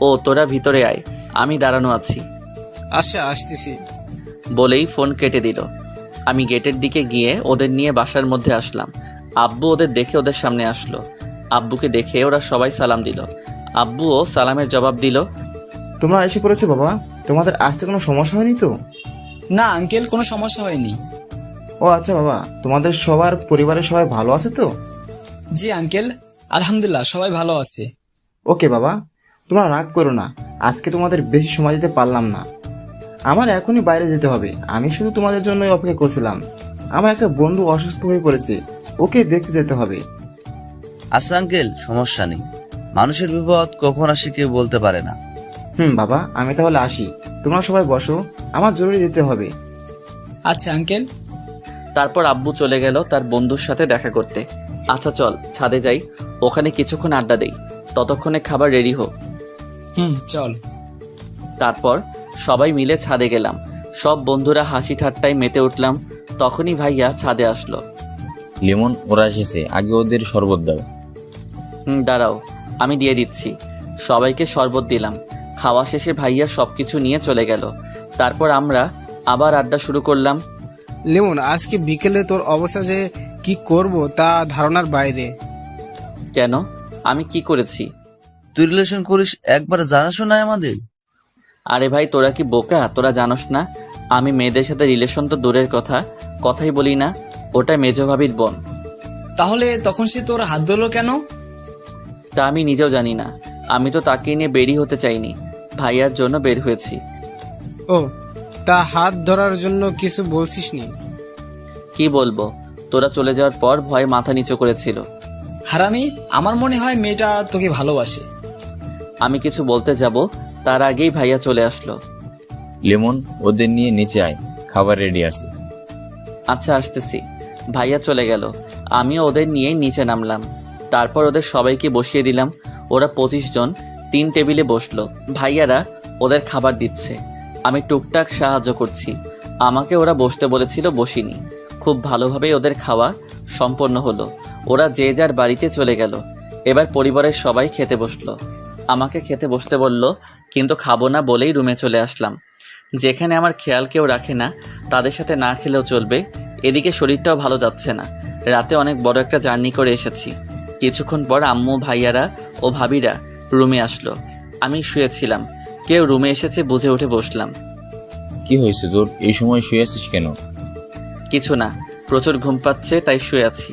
ও, তোরা ভিতরে আয়, আমি দাঁড়ানো আছি। আচ্ছা, আসতেছি। বলেই ফোন কেটে দিল। আমি গেটের দিকে গিয়ে ওদের নিয়ে বাসার মধ্যে আসলাম। আব্বু ওদের দেখে ওদের সামনে আসলো। আব্বুকে দেখে ওরা সবাই সালাম দিল। আব্বুও সালামের জবাব দিল। তোমরা এসে পড়েছো বাবা, তোমাদের আসতে কোনো সমস্যা হয়নি তো? না আঙ্কেল, কোনো সমস্যা হয়নি। ও আচ্ছা বাবা, তোমাদের সবার পরিবারের সবাই ভালো আছে তো? জি আঙ্কেল, আলহামদুলিল্লাহ সবাই ভালো আছে। ওকে বাবা, তোমরা রাগ করো না, আজকে তোমাদের বেশি সময় দিতে পারলাম না। আমার এখনই বাইরে যেতে হবে। আমি শুধু তোমাদের জন্যই অপেক্ষা করছিলাম। আমার একটা বন্ধু অসুস্থ হয়ে পড়েছে, ওকে দেখতে যেতে হবে। আচ্ছা আঙ্কেল, সমস্যা নেই। মানুষের বিপদ কখন আসে কেউ বলতে পারে না। বাবা, আমি তাহলে আসি। তোমরা সবাই বসো, আমার জরুরি যেতে হবে। আচ্ছা আঙ্কেল। তারপর আব্বু চলে গেল তার বন্ধুর সাথে দেখা করতে। আচ্ছা চল ছাদে যাই, ওখানে কিছুক্ষণ আড্ডা দেই, ততক্ষণে খাবার রেডি হোক। চল। তারপর সবাই মিলে ছাদে গেলাম। সব বন্ধুরা হাসি ঠাট্টায় মেতে উঠলাম। তখনই ভাইয়া ছাদে আসলো। লিমন, ওরা এসেছে, আগে ওদের শরবত দাও। দাঁড়াও, আমি দিয়ে দিচ্ছি। সবাইকে শরবত দিলাম। খাওয়া শেষে ভাইয়া সবকিছু নিয়ে চলে গেল। তারপর আমরা আবার আড্ডা শুরু করলাম। লিমন, আজকে বিকেলে তোর অবস্থা যে কি করব তা ধারণার বাইরে। কেন? আমি কি করেছি? তুই রিলেশন করিস, একবার জানাশো না আমাদের? আরে ভাই, তোরা কি বোকা? তোরা জানোস না আমি মেয়েদের সাথে রিলেশন তো দূরের কথা, কথাই বলি না। ওটা মেজো ভাবির বোন। তাহলে তখন সে তোর হাত ধরলো কেন? তা আমি নিজেও জানি না। আমি তো তাকে নিয়ে বেরি হতে চাইনি, ভাইয়ার জন্য বের হয়েছি। ও, তা হাত ধরার জন্য কিছু বলছিস নি? কি বলবো, তোরা চলে যাওয়ার পর ভয়ে মাথা নিচু করেছিল। হারামি, আমার মনে হয় মেয়েটা তোকে ভালোবাসে। আমি কিছু বলতে যাব তার আগেই ভাইয়া চলে আসলো। লেমন, ওদের নিয়ে নিচে আয়, খাবার রেডি আছে। আচ্ছা আসতেছি। ভাইয়া চলে গেল, আমিও ওদের নিয়ে নিচে নামলাম। তারপর ওদের সবাইকে বসিয়ে দিলাম। ওরা 25 জন 3 টেবিলে বসলো। ভাইয়ারা ওদের খাবার দিচ্ছে, আমি টুকটাক সাহায্য করছি। আমাকে ওরা বসতে বলেছিল, বসিনি। খুব ভালোভাবেই ওদের খাওয়া সম্পন্ন হলো। ওরা যে যার বাড়িতে চলে গেল। এবার পরিবারের সবাই খেতে বসলো। আমাকে খেতে বসতে বলল, কিন্তু খাবো না বলেই রুমে চলে আসলাম। যেখানে আমার খেয়াল কেউ রাখে না, তাদের সাথে না খেলেও চলবে। এদিকে শরীরটাও ভালো যাচ্ছে না। রাতে অনেক বড় একটা জার্নি করে এসেছি। কিছুক্ষণ পর আম্মু, ভাইয়ারা ও ভাবিরা রুমে আসলো। আমি শুয়েছিলাম, কেউ রুমে এসেছে বুঝে উঠে বসলাম। কি হয়েছে তোর, এই সময় শুয়ে আছিস কেন? কিছু না, প্রচুর ঘুম পাচ্ছে তাই শুয়ে আছি।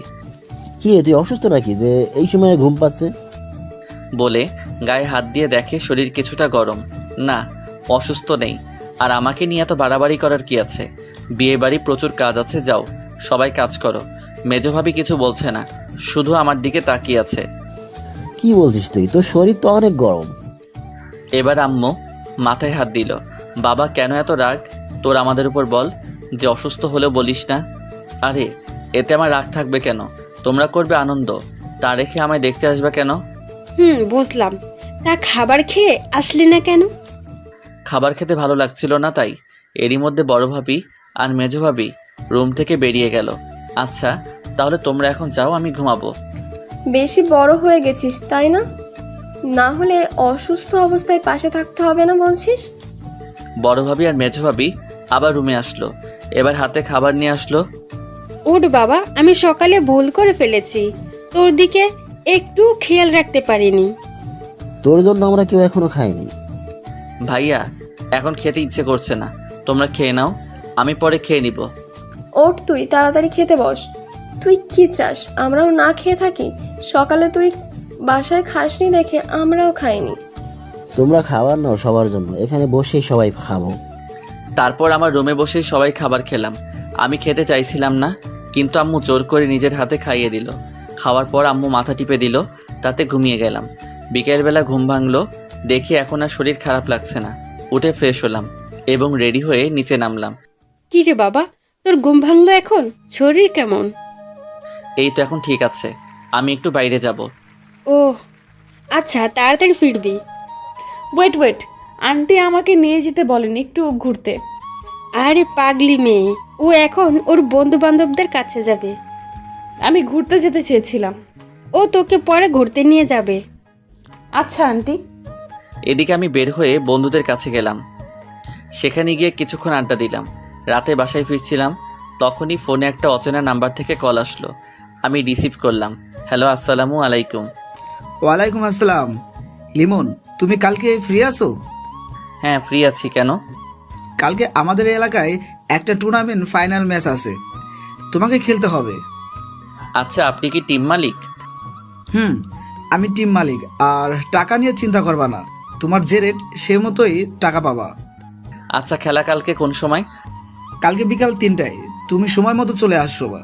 কি রে, তুই অসুস্থ নাকি যে এই সময় ঘুম পাচ্ছে? বলে গায়ে হাত দিয়ে দেখে শরীর কিছুটা গরম। না, অসুস্থ নেই। আর আমাকে নিয়ে এত বাড়াবাড়ি করার কি আছে? বিয়ে বাড়ি প্রচুর কাজ আছে, যাও সবাই কাজ করো। মেজো ভাবি কিছু বলছে না, শুধু আমার দিকে তাকিয়ে আছে। কি বলছিস তুই? তোর শরীর তো অনেক গরম। এবার আম্মু মাথায় হাত দিল। বাবা, কেন এত রাগ তোর আমাদের উপর? বল যে অসুস্থ হলেও বলিস না। আরে এতে আমার রাগ থাকবে কেন? তোমরা করবে আনন্দ, তা রেখে আমায় দেখতে আসবে কেন? বুঝলাম। তা খাবার খেয়ে আসলি না কেন? খাবার খেতে ভালো লাগছিল না তাই। এরই মধ্যে বড় ভাবি আর মেজো ভাবি রুম থেকে বেরিয়ে গেল। আচ্ছা তাহলে তোমরা এখন যাও, আমি ঘুমাবো। বেশি বড় হয়ে গেছিস তাই না? না হলে অসুস্থ অবস্থায় পাশে থাকতে হবে না বলছিস? বড় ভাবি আর মেজো ভাবি আবার রুমে আসলো। এবার হাতে খাবার নিয়ে আসলো। ওঠ বাবা, আমি সকালে ভুল করে ফেলেছি, তোর দিকে একটু খেয়াল রাখতে পারিনি। তোর জন্য আমরা কেউ এখনো খাইনি। ভাইয়া, এখন খেতে ইচ্ছে করছে না, তোমরা খেয়ে নাও, আমি পরে খেয়ে নিব। ওঠ, তুই তাড়াতাড়ি খেতে বস। তুই কি চাস আমরাও না খেয়ে থাকি? সকালে তুই বাসায় খাসনি দেখে আমরাও খাইনি। তোমরা খাবার নাও সবার জন্য, এখানে বসেই সবাই খাবো। তারপর আমার রুমে বসেই সবাই খাবার খেলাম। আমি খেতে চাইছিলাম না, কিন্তু আম্মু জোর করে নিজের হাতে খাইয়ে দিল। খাওয়ার পর আম্মু মাথা টিপে দিল, তাতে ঘুমিয়ে গেলাম। বিকেলবেলা ঘুম ভাঙলো, দেখি এখন আর শরীর খারাপ লাগছে না। উঠে ফ্রেশ হলাম এবং রেডি হয়ে নিচে নামলাম। কি রে বাবা, তোর ঘুম ভাঙলো এখন? শরীর কেমন? এই তো এখন ঠিক আছে, আমি একটু বাইরে যাব। ও আচ্ছা, তাড়াতাড়ি ফিরবি। ওয়েট, আন্টি আমাকে নিয়ে যেতে বলেন একটু ঘুরতে। আরে পাগলি মেয়ে, ও এখন ওর বন্ধু বান্ধবদের কাছে যাবে। আমি ঘুরতে যেতে চেয়েছিলাম। ও তোকে পরে ঘুরতে নিয়ে যাবে। আচ্ছা আন্টি। এদিকে আমি বের হয়ে বন্ধুদের কাছে গেলাম। সেখানে গিয়ে কিছুক্ষণ আড্ডা দিলাম। রাতে বাসায় ফিরছিলাম, তখনই ফোনে একটা অচেনা নাম্বার থেকে কল আসলো। আমি রিসিভ করলাম। হ্যালো, আসসালামু আলাইকুম। ওয়ালাইকুম আসসালাম। লিমন, তুমি কালকে ফ্রি আছো? হ্যাঁ ফ্রি আছি, কেন? কালকে আমাদের এলাকায় একটা টুর্নামেন্ট ফাইনাল ম্যাচ আছে, তোমাকে খেলতে হবে। আচ্ছা, আপনি কি টিম মালিক? আমি টিম মালিক, আর টাকা নিয়ে চিন্তা করবা না, তোমার যে রেট সে মতোই টাকা পাবা। আচ্ছা, খেলা কালকে কোন সময়? কালকে বিকাল 3টায়, তুমি সময় মতো চলে আসছো বা।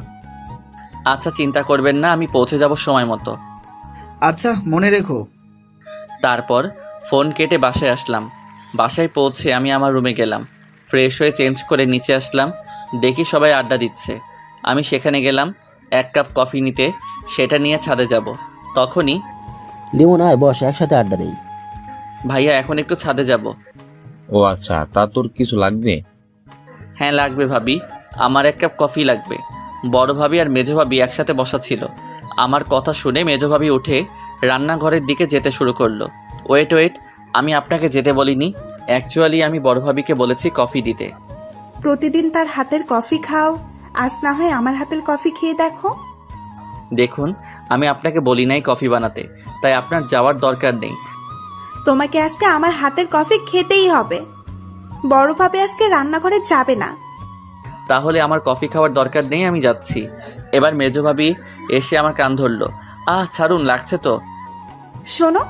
আচ্ছা, চিন্তা করবেন না, আমি পৌঁছে যাব সময় মতো। আচ্ছা, মনে রেখো। তারপর ফোন কেটে বাসায় আসলাম। বাসায় পৌঁছে আমি আমার রুমে গেলাম। ফ্রেশ হয়ে চেঞ্জ করে নিচে আসলাম, দেখি সবাই আড্ডা দিচ্ছে। আমি সেখানে গেলাম 1 কাপ কফি নিতে, সেটা নিয়ে ছাদে যাব। তখনই লিমন, আয় বস, একসাথে আড্ডা দেই। ভাইয়া, এখন একটু ছাদে যাব। ও আচ্ছা, তা তোর কিছু লাগবে? হ্যাঁ লাগবে ভাবি, আমার 1 কাপ কফি লাগবে। বড় ভাবি আর মেজো ভাবি একসাথে বসা ছিল। আমার কথা শুনে মেজো ভাবি উঠে রান্নাঘরের দিকে যেতে শুরু করলো। ওয়েট, আমি আপনাকে যেতে বলিনি। অ্যাকচুয়ালি আমি বড় ভাবিকে বলেছি কফি দিতে। প্রতিদিন তার হাতের কফি খাও, আজ না হয় আমার হাতের কফি খেয়ে দেখো। দেখুন, আমি আপনাকে বলি নাই কফি বানাতে, তাই আপনার যাওয়ার দরকার নেই। তোমাকে আজকে আমার হাতের কফি খেতেই হবে। বড় ভাবে আজকে রান্নাঘরে যাবে না। তাহলে আমার কফি খাওয়ার দরকার নেই, আমি যাচ্ছি। এবার মেজো ভাবি এসে আমার কান ধরলো। ছাড়ুন, লাগছে তো। শোনো,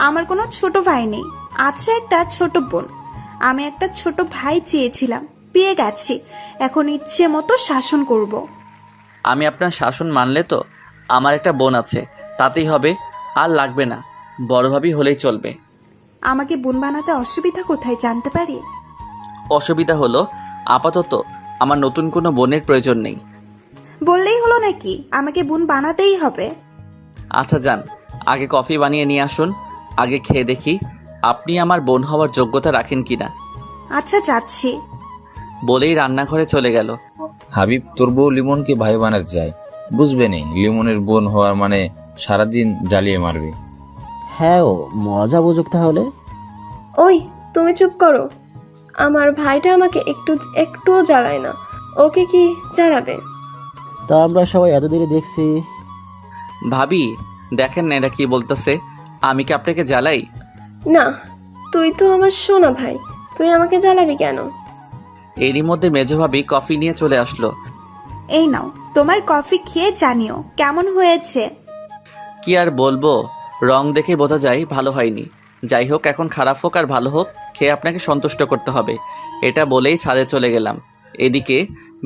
আমার কোনো ছোট ভাই নেই, আছে একটা ছোট বোন। আমি একটা ছোট ভাই চেয়েছিলাম, পেয়ে গেছি। এখন ইচ্ছে মতো শাসন করব। আমি আপনার শাসন মানলে তো আমার একটা বোন আছে, তাতেই হবে। আর লাগবে না, বড় ভাবি হলেই চলবে। আমাকে বোন বানাতে অসুবিধা কোথায় জানতে পারি? অসুবিধা হলো আপাতত আমার নতুন কোনো বোনের প্রয়োজন নেই। বললেই হলো নাকি আমাকে বোন বানাতেই হবে? আচ্ছা যান, আগে কফি বানিয়ে নিয়ে আসুন, আগে খেয়ে দেখি আপনি আমার বোন হওয়ার যোগ্যতা রাখেন কিনা। আচ্ছা যাচ্ছি। বলেই রান্নাঘরে চলে গেল। হাবিব তোর বউ লিমনকে ভাই বানাতে চায়, বুঝবে নি লিমনের বোন হওয়ার মানে সারাদিন জ্বালিয়ে মারবে। হ্যাঁ, ও মজা বুঝুক তাহলে। ওই তুমি চুপ করো। আমার ভাইটা আমাকে একটুও জ্বালায় না, ওকে কি জ্বালাবে? তা আমরা সবাই এতদিনে দেখছি। ভাবি দেখেন না এটা কি বলতেছে, আমি কি আপনাকে জ্বালাই? না, তুই তো আমার সোনা ভাই, তুই আমাকে জ্বালাবি কেন? এরই মধ্যে মেজো ভাবি কফি নিয়ে চলে আসলো। এই নাও তোমার কফি, খেয়ে জানিও কেমন হয়েছে। কি আর বলবো, রং দেখে বোঝা যায় ভালো হয়নি। যাই হোক, এখন খারাপ হোক আর ভালো হোক, খেয়ে আপনাকে সন্তুষ্ট করতে হবে। এটা বলেই ছাদে চলে গেলাম। এদিকে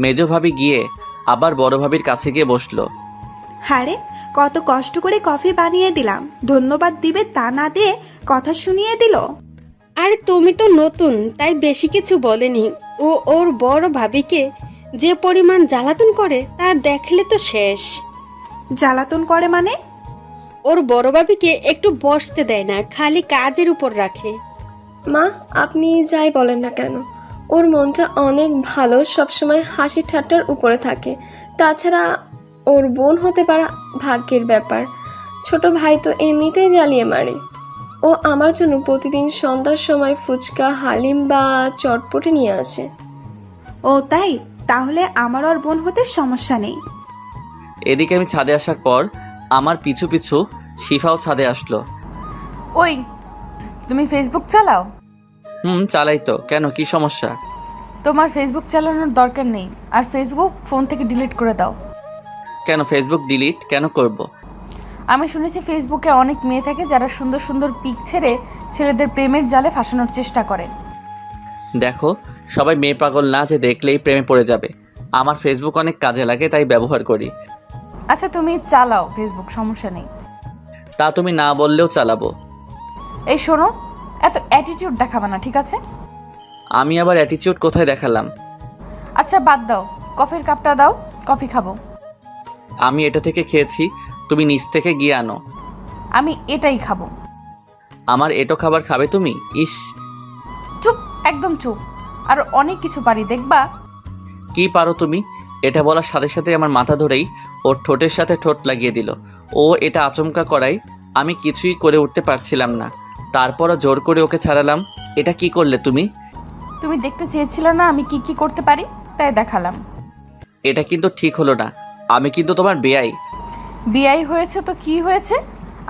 মেজো ভাবি গিয়ে আবার বড় ভাবির কাছে গিয়ে বসলো। হারে, কত কষ্ট করে কফি বানিয়ে দিলাম, ধন্যবাদ দিবে তা না দিয়ে কথা শুনিয়ে দিল। আরে তুমি তো নতুন, তাই বেশি কিছু বলেনি। ও ওর বড় ভাবিকে যে পরিমাণ জ্বালাতন করে তা দেখলে তো শেষ। জ্বালাতন করে মানে? ওর বড় ভাবিকে একটু বসতে দেয় না, খালি কাজের উপর রাখে। মা, আপনি যাই বলেন না কেন, ওর মনটা অনেক ভালো, সবসময় হাসি ঠাট্টার উপরে থাকে। তাছাড়া ওর বোন হতে পারা ভাগ্যের ব্যাপার। ছোট ভাই তো এমনিতেই জ্বালিয়ে মারে। ও আমার জন্য প্রতিদিন সন্ধ্যার সময় ফুচকা, হালিম বা চটপটি নিয়ে আসে। ও তাই, তাহলে আমার ওর বোন হতে সমস্যা নেই। এদিকে আমি ছাদে আসার পর আমার পিছু পিছু শিফাও ছাদে আসলো। ওই, তুমি ফেসবুক চালাও? চালাই তো, কেন কি সমস্যা? তোমার ফেসবুক চালানোর দরকার নেই, আর ফেসবুক ফোন থেকে ডিলিট করে দাও। কেন ফেসবুক ডিলিট কেন করব? আমি শুনেছি ফেসবুকে অনেক মেয়ে থাকে যারা সুন্দর সুন্দর পিক ছেড়ে ছেলেদের প্রেমের জালে ফাঁসানোর চেষ্টা করে। দেখো, সবাই মেয়ে পাগল না যে দেখলেই প্রেমে পড়ে যাবে। আমার ফেসবুক অনেক কাজে লাগে, তাই ব্যবহার করি। আচ্ছা তুমি চালাও ফেসবুক, সমস্যা নেই। তা তুমি না বললেও চালাবো। এই শোনো, এত অ্যাটিটিউড দেখাবে না, ঠিক আছে? আমি আবার অ্যাটিটিউড কোথায় দেখালাম? আচ্ছা বাদ দাও, কফির কাপটা দাও, কফি খাবো। আমি এটা থেকে খেয়েছি, তুমি নিচ থেকে গিয়ে আনো। আমি এটাই খাবো। আমার এটো খাবার খাবে তুমি? ইস, চুপ, একদম চুপ। আর অনেক কিছু পারি, দেখবা। কি পারো তুমি? এটা বলার সাথে সাথে আমার মাথা ধরেই ওর ঠোঁটের সাথে ঠোঁট লাগিয়ে দিল। ও এটা আচমকা করায় আমি কিছুই করে উঠতে পারছিলাম না। তারপরও জোর করে ওকে ছাড়ালাম। এটা কি করলে তুমি? তুমি দেখতে চেয়েছিলে না আমি কি কি করতে পারি, তাই দেখালাম। এটা কিন্তু ঠিক হলো না, আমি কিন্তু তোমার বেয়াই। বিয়ে হয়েছে তো কি হয়েছে,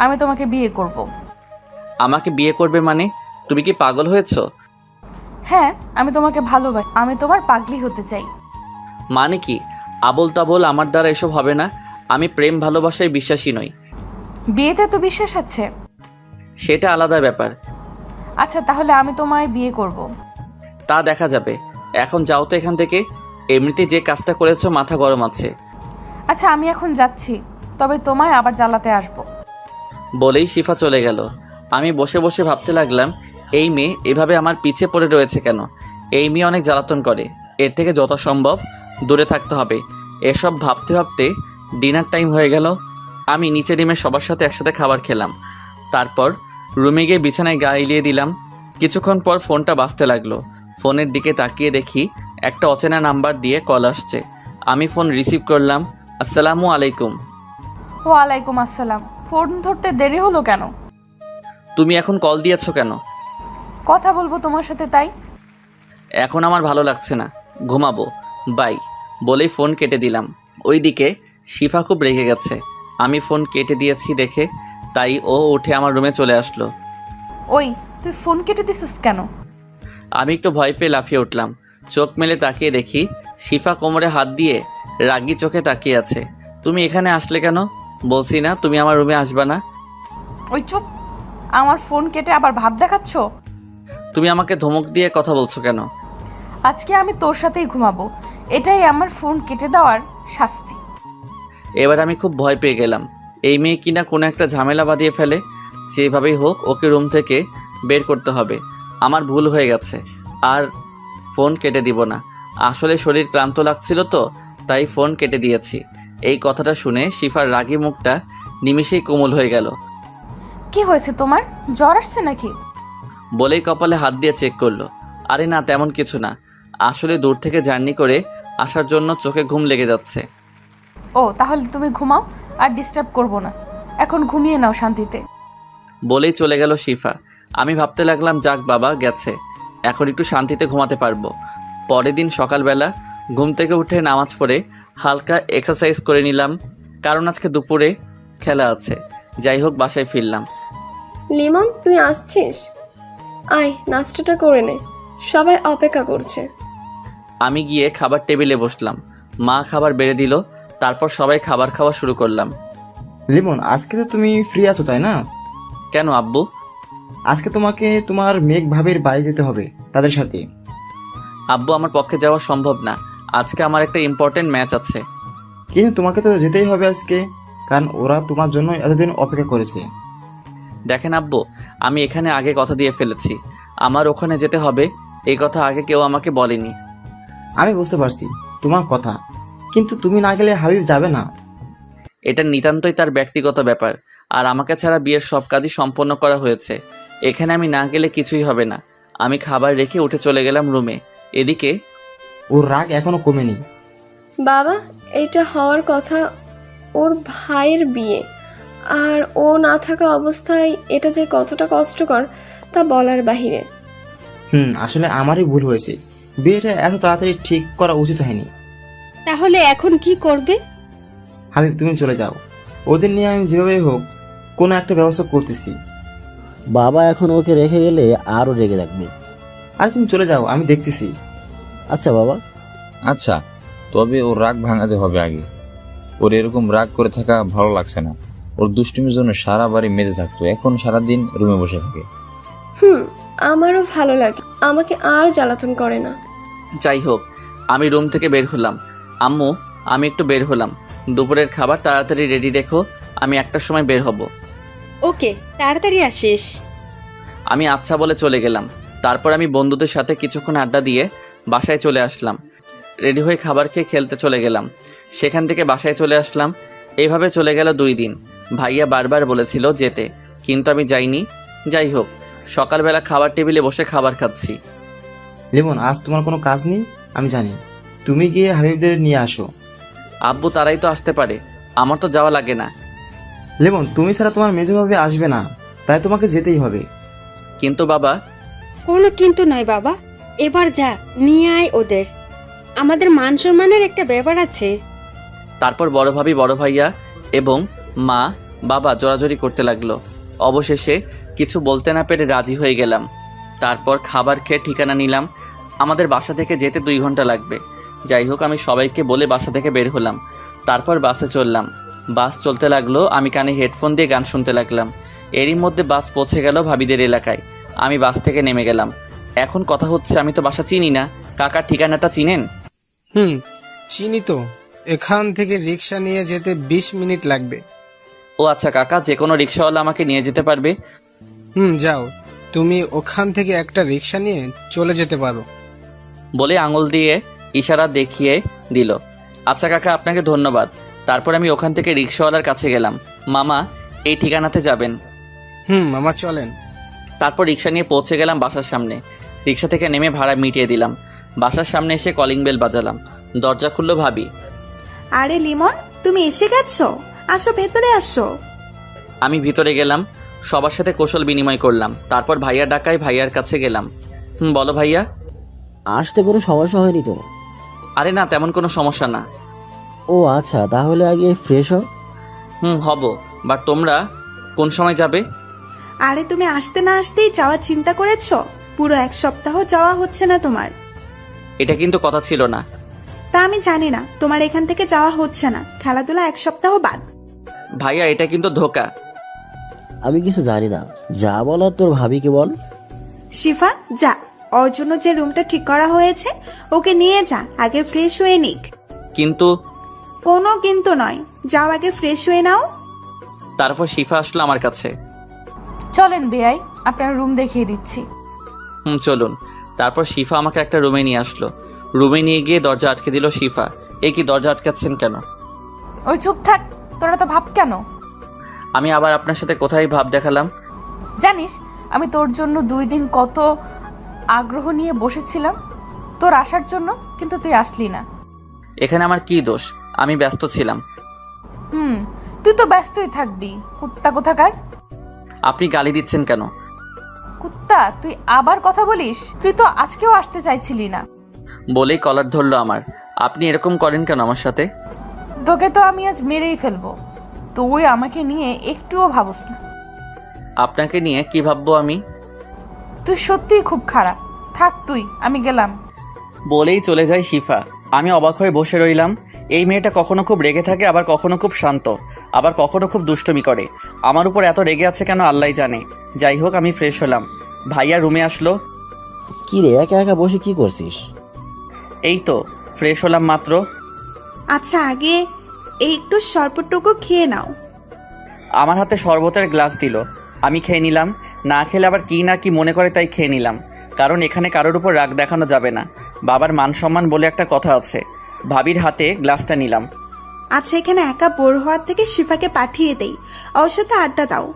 আমি তোমাকে বিয়ে করব। আমাকে বিয়ে করবে মানে? তুমি কি পাগল হয়েছো? হ্যাঁ, আমি তোমাকে ভালোবাসি, আমি তোমার পাগলি হতে চাই। মানে কি? আবোল তাবোল আমার দ্বারা এসব হবে না। আমি প্রেম ভালোবাসায় বিশ্বাসী নই। বিয়েতে তো বিশ্বাস আছে। সেটা আলাদা ব্যাপার। আচ্ছা তাহলে আমি তোমায় বিয়ে করব। তা দেখা যাবে। এখন যাও তো এখান থেকে। এমনিতে যে কাজটা করেছো মাথা গরম আছে। আচ্ছা আমি এখন যাচ্ছি, তবে তোমায় আবার জ্বালাতে আসবো। বলেই শিফা চলে গেল। আমি বসে বসে ভাবতে লাগলাম, এই মেয়ে এভাবে আমার পিছে পড়ে রয়েছে কেন? এই মেয়ে অনেক জ্বালাতন করে, এর থেকে যত সম্ভব দূরে থাকতে হবে। এসব ভাবতে ভাবতে ডিনার টাইম হয়ে গেল। আমি নিচে নেমে সবার সাথে একসাথে খাবার খেলাম। তারপর রুমে গিয়ে বিছানায় গা এলিয়ে দিলাম। কিছুক্ষণ পর ফোনটা বাজতে লাগলো। ফোনের দিকে তাকিয়ে দেখি একটা অচেনা নাম্বার দিয়ে কল আসছে। আমি ফোন রিসিভ করলাম। আসসালামু আলাইকুম। ওয়ালাইকুম আসসালাম। ফোন ধরতে দেরি হলো কেন? তুমি এখন কল দিয়েছো কেন? কথা বলবো তোমার সাথে, তাই। এখন আমার ভালো লাগছে না, ঘুমাবো, বাই বলেই ফোন কেটে দিলাম। ওইদিকে শিফা খুব রেগে গেছে। আমি ফোন কেটে দিয়েছি দেখে, তাই ও উঠে আমার রুমে চলে আসলো। ওই, তুই ফোন কেটে দিছিস কেন? আমি একটু ভয় পেয়ে লাফিয়ে উঠলাম। চোখ মেলে তাকিয়ে দেখি শিফা কোমরে হাত দিয়ে রাগী চোখে তাকিয়ে আছে। তুমি এখানে আসলে কেন? বলছি না তুমি আমার রুমে আসবা না? ওই চুপ, আমার ফোন কেটে আবার ভাব দেখাচ্ছ। তুমি আমাকে ধমক দিয়ে কথা বলছো কেন? আজকে আমি তোর সাথেই ঘুমাবো, এটাই আমার ফোন কেটে দেওয়ার শাস্তি। এবার আমি খুব ভয় পেয়ে গেলাম। এই মেয়ে কিনা কোনো একটা ঝামেলা বাঁধিয়ে ফেলে। যেভাবেই হোক ওকে রুম থেকে বের করতে হবে। আমার ভুল হয়ে গেছে। আর ফোন কেটে দিব না। আসলে শরীর ক্লান্ত লাগছিল তো, তাই ফোন কেটে দিয়েছি। এই কথাটা শুনে শিফার রাগী মুখটা নিমিষেই কোমল হয়ে গেল। কি হয়েছে তোমার, জ্বর আসছে নাকি? বলেই কপালে হাত দিয়ে চেক করলো। আরে না, তেমন কিছু না। আসলে দূর থেকে জার্নি করে আসার জন্য চোখে ঘুম লেগে যাচ্ছে। ও তাহলে তুমি ঘুমাও, আর ডিস্টার্ব করব না। এখন ঘুমিয়ে নাও শান্তিতে। বলেই চলে গেল শিফা। আমি ভাবতে লাগলাম, যাক বাবা গেছে, এখন একটু শান্তিতে ঘুমাতে পারবো। পরের দিন সকালবেলা ঘুম থেকে উঠে নামাজ পড়ে হালকা এক্সারসাইজ করে নিলাম, কারণ আজকে দুপুরে খেলা আছে। যাই হোক, বাসায় ফিরলাম। লিমন, তুই আসছিস? আয়, নাস্তাটা করে নে, সবাই অপেক্ষা করছে। আমি গিয়ে খাবার টেবিলে বসলাম। মা খাবার বেড়ে দিল, তারপর সবাই খাবার খাওয়া শুরু করলাম। লিমন, আজকে তো তুমি ফ্রি আছো তাই না? কেন আব্বু? আজকে তোমাকে তোমার মেঘ ভাবির বাড়ি যেতে হবে তাদের সাথে। আব্বু, আমার পক্ষে যাওয়া সম্ভব না। আজকে আমার একটা ইম্পর্টেন্ট ম্যাচ আছে। কিন্তু তোমাকে তো যেতেই হবে আজকে, কারণ ওরা তোমার জন্য এতদিন অপেক্ষা করেছে। দেখেন আব্বু, আমি এখানে আগে কথা দিয়ে ফেলেছি, আমার ওখানে যেতে হবে। এই কথা আগে কেউ আমাকে বলেনি। আমি বুঝতে পারছি তোমার কথা, কিন্তু তুমি না গেলে হাবিব যাবে না। এটা নিতান্তই তার ব্যক্তিগত ব্যাপার, আর আমাকে ছাড়া বিয়ের সব কাজই সম্পন্ন করা হয়েছে। এখানে আমি না গেলে কিছুই হবে না। আমি খাবার রেখে উঠে চলে গেলাম রুমে। এদিকে ওর রাগ এখনো কমেনি। বাবা, এটা হওয়ার কথা, ওর ভাইয়ের বিয়ে, আর ও না থাকা অবস্থায় এটা যে কতটা কষ্টকর তা বলার বাহিরে। আসলে আমারই ভুল হয়েছে, বিয়েটা এত তাড়াতাড়ি ঠিক করা উচিত হয়নি। তাহলে এখন কি করবে? হাবিব, তুমি চলে যাও, ওদের নিয়ে আমি যেভাবে হোক কোনো একটা ব্যবস্থা করতেছি। বাবা এখন ওকে রেখে গেলে আরও রেগে থাকবে। আর তুমি চলে যাও, আমি দেখতেছি। আচ্ছা বাবা। আচ্ছা, তবে ওর রাগ ভাঙাতে হবে আগে। ওর এরকম রাগ করে থাকা ভালো লাগছে না। ওর দুষ্টুমির জন্য সারা বাড়ি মেতে থাকতো, এখন সারাদিন রুমে বসে থাকে। আমারও ভালো লাগে, আমাকে আর জ্বালাতন করে না। যাই হোক, আমি রুম থেকে বের হলাম। আম্মু, আমি একটু বের হলাম। দুপুরের খাবার তাড়াতাড়ি রেডি রেখো, আমি 1টার সময় বের হব। ওকে, তাড়াতাড়ি আসিস। আমি আচ্ছা বলে চলে গেলাম। তারপর আমি বন্ধুদের সাথে কিছুক্ষণ আড্ডা দিয়ে বাসায় চলে আসলাম। রেডি হয়ে খাবার খেয়ে খেলতে চলে গেলাম। সেখান থেকে বাসায় চলে আসলাম। এইভাবে চলে গেল 2 দিন। ভাইয়া বারবার বলেছিল যেতে, কিন্তু আমি যাইনি। যাই হোক, সকালবেলা খাবার টেবিলে বসে খাবার খাচ্ছি। লিমন, আজ তোমার কোনো কাজ নেই আমি জানি, তুমি গিয়ে হাবিবদের নিয়ে আসো। আব্বু, তারাই তো আসতে পারে, আমার তো যাওয়া লাগে না। লিমন, তুমি ছাড়া তোমার মেজোভাবে আসবে না, তাই তোমাকে যেতেই হবে। কিন্তু বাবা। কোনো কিন্তু নয় বাবা, এবার যা, নিয়ে আয় ওদের। আমাদের মান সম্মানের একটা ব্যাপার আছে। তারপর বড় ভাবি, বড় ভাইয়া এবং মা বাবা জোরাজোরি করতে লাগলো। অবশেষে কিছু বলতে না পেরে রাজি হয়ে গেলাম। তারপর খাবার খেয়ে ঠিকানা নিলাম। আমাদের বাসা থেকে যেতে 2 ঘন্টা লাগবে। যাই হোক, আমি সবাইকে বলে বাসা থেকে বের হলাম। তারপর বাসে চললাম। বাস চলতে লাগলো, আমি কানে হেডফোন দিয়ে গান শুনতে লাগলাম। এরই মধ্যে বাস পৌঁছে গেল ভাবিদের এলাকায়। আমি বাস থেকে নেমে গেলাম। এখন কথা হচ্ছে, আমি তো বাসা চিনি না। কাকার ঠিকানাটা চিনেন? চিনি তো, এখান থেকে রিক্সা নিয়ে যেতে 20 মিনিট লাগবে। ও আচ্ছা কাকা, যে কোনো রিক্সাওয়ালা আমাকে নিয়ে যেতে পারবে? যাও, তুমি ওখান থেকে একটা রিক্সা নিয়ে চলে যেতে পারো। বলে আঙুল দিয়ে ইশারা দেখিয়ে দিল। আচ্ছা কাকা, আপনাকে ধন্যবাদ। তারপর আমি ওখান থেকে রিক্সাওয়ালার কাছে গেলাম। মামা, এই ঠিকানাতে যাবেন? মামা চলেন। তারপর রিক্সা নিয়ে পৌঁছে গেলাম বাসার সামনে। রিক্সা থেকে নেমে ভাড়া মিটিয়ে দিলাম। বাসার সামনে এসে কলিং বেল বাজালাম। দরজা খুললো ভাবি। আরে লিমন, তুমি এসে গেছো, আসো ভেতরে আসো। আমি ভিতরে গেলাম, সবার সাথে কৌশল বিনিময় করলাম। তারপর ভাইয়া ডাকায় ভাইয়ার কাছে গেলাম। বলো ভাইয়া। আসতে কোনো সমস্যা হয়নি তো? আরে না, তেমন কোনো সমস্যা না। ও আচ্ছা, তাহলে আগে ফ্রেশ হও। হব, বাট তোমরা কোন সময় যাবে? আরে তুমি আসতে না আসতেই যাওয়ার চিন্তা করেছো? পুরো 1 সপ্তাহ যাওয়া হচ্ছে না তোমার। এটা কিন্তু কথা ছিল না। তা আমি জানি না, তোমার এখান থেকে যাওয়া হচ্ছে না, খেলাধুলা 1 সপ্তাহ বাদ। ভাইয়া, এটা কিন্তু ধোকা। আমি কিছু জানি না, যা বলার তোর ভাবিকে বল। শিফা, যা, ওর জন্য যে রুমটা ঠিক করা হয়েছে ওকে নিয়ে যা, আগে ফ্রেশ হয়ে নিক। কিন্তু। কোনো কিন্তু নয়, যাও আগে ফ্রেশ হয়ে নাও। তারপর শিফা আসলো আমার কাছে। চলেন বেয়াই, আপনার রুম দেখিয়ে দিচ্ছি। চলুন। তারপর শিফা আমাকে একটা রুমে নিয়ে আসলো। রুমে নিয়ে গিয়ে দরজা আটকে দিল শিফা। কি দরজা আটকাচ্ছেন কেন? ওই চুপ থাক, তোরা তো ভাব কেন? আমি আবার আপনার সাথে কোথায় ভাব দেখালাম? জানিস আমি তোর জন্য 2 দিন কত আগ্রহ নিয়ে বসেছিলাম তোর আসার জন্য, কিন্তু তুই আসলি না। এখানে আমার কি দোষ? আমি ব্যস্ত ছিলাম। তুই তো ব্যস্তই থাকবি, কুত্তা কোথাকার। আপনি গালি দিচ্ছেন কেন? কুত্তা, তুই আবার কথা বলিস? তুই তো আজকেও আসতে চাইছিলি না। বলেই কলার ধরলো আমার। আপনি এরকম করেন কেন আমার সাথে? তোকে তো আমি আজ মেরেই ফেলবো। তুই আমাকে নিয়ে একটুও ভাবস না। আপনাকে নিয়ে কি ভাববো আমি? তুই সত্যিই খুব খারাপ। থাক তুই, আমি গেলাম। বলেই চলে যায় শিফা। আমি অবাক হয়ে বসে রইলাম। এই মেয়েটা কখনো খুব রেগে থাকে, আবার কখনো খুব শান্ত, আবার কখনো খুব দুষ্টুমি করে। আমার উপর এত রেগে আছে কেন আল্লাহই জানে। যাই হোক, আমি ফ্রেশ হলাম। ভাইয়া রুমে আসলো। কি রে, একা একা বসে কি করছিস? এই তো ফ্রেশ হলাম মাত্র। আচ্ছা, আগে এই একটু শরবতটুকু খেয়ে নাও। আমার হাতে শরবতের গ্লাস দিল। আমি খেয়ে নিলাম। না খেলে আবার কি না কি মনে করে, তাই খেয়ে নিলাম। কারণ এখানে কারোর উপর রাগ দেখানো যাবে না। বাবার মান সম্মান বলে একটা কথা আছে। ভাবির হাতে গ্লাসটা নিলাম। আচ্ছা, এখানে একা বোর হওয়ার থেকে শিফাকে পাঠিয়ে দেই, ওর সাথে আড্ডা দাও।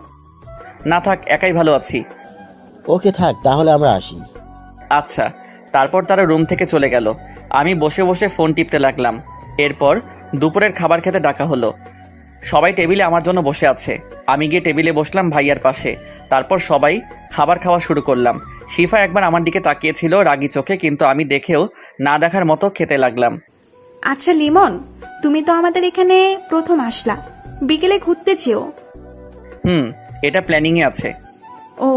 না থাক, একাই ভালো আছি। ওকে থাক, তাহলে আমরা আসি। আচ্ছা। তারপর তারা রুম থেকে চলে গেল। আমি বসে বসে ফোন টিপতে লাগলাম। এরপর দুপুরের খাবার খেতে ডাকা হলো। সবাই টেবিলে আমার জন্য বসে আছে। আমি গিয়ে টেবিলে বসলাম ভাইয়ার পাশে। তারপর সবাই খাবার খাওয়া শুরু করলাম। শিফা একবার আমার দিকে তাকিয়েছিল রাগী চোখে, কিন্তু আমি দেখেও না দেখার মতো খেতে লাগলাম। আচ্ছা লিমন, তুমি তো আমাদের এখানে প্রথম আসলা, বিকেলে ঘুরতে চেও। এটা প্ল্যানিংয়ে আছে। ও,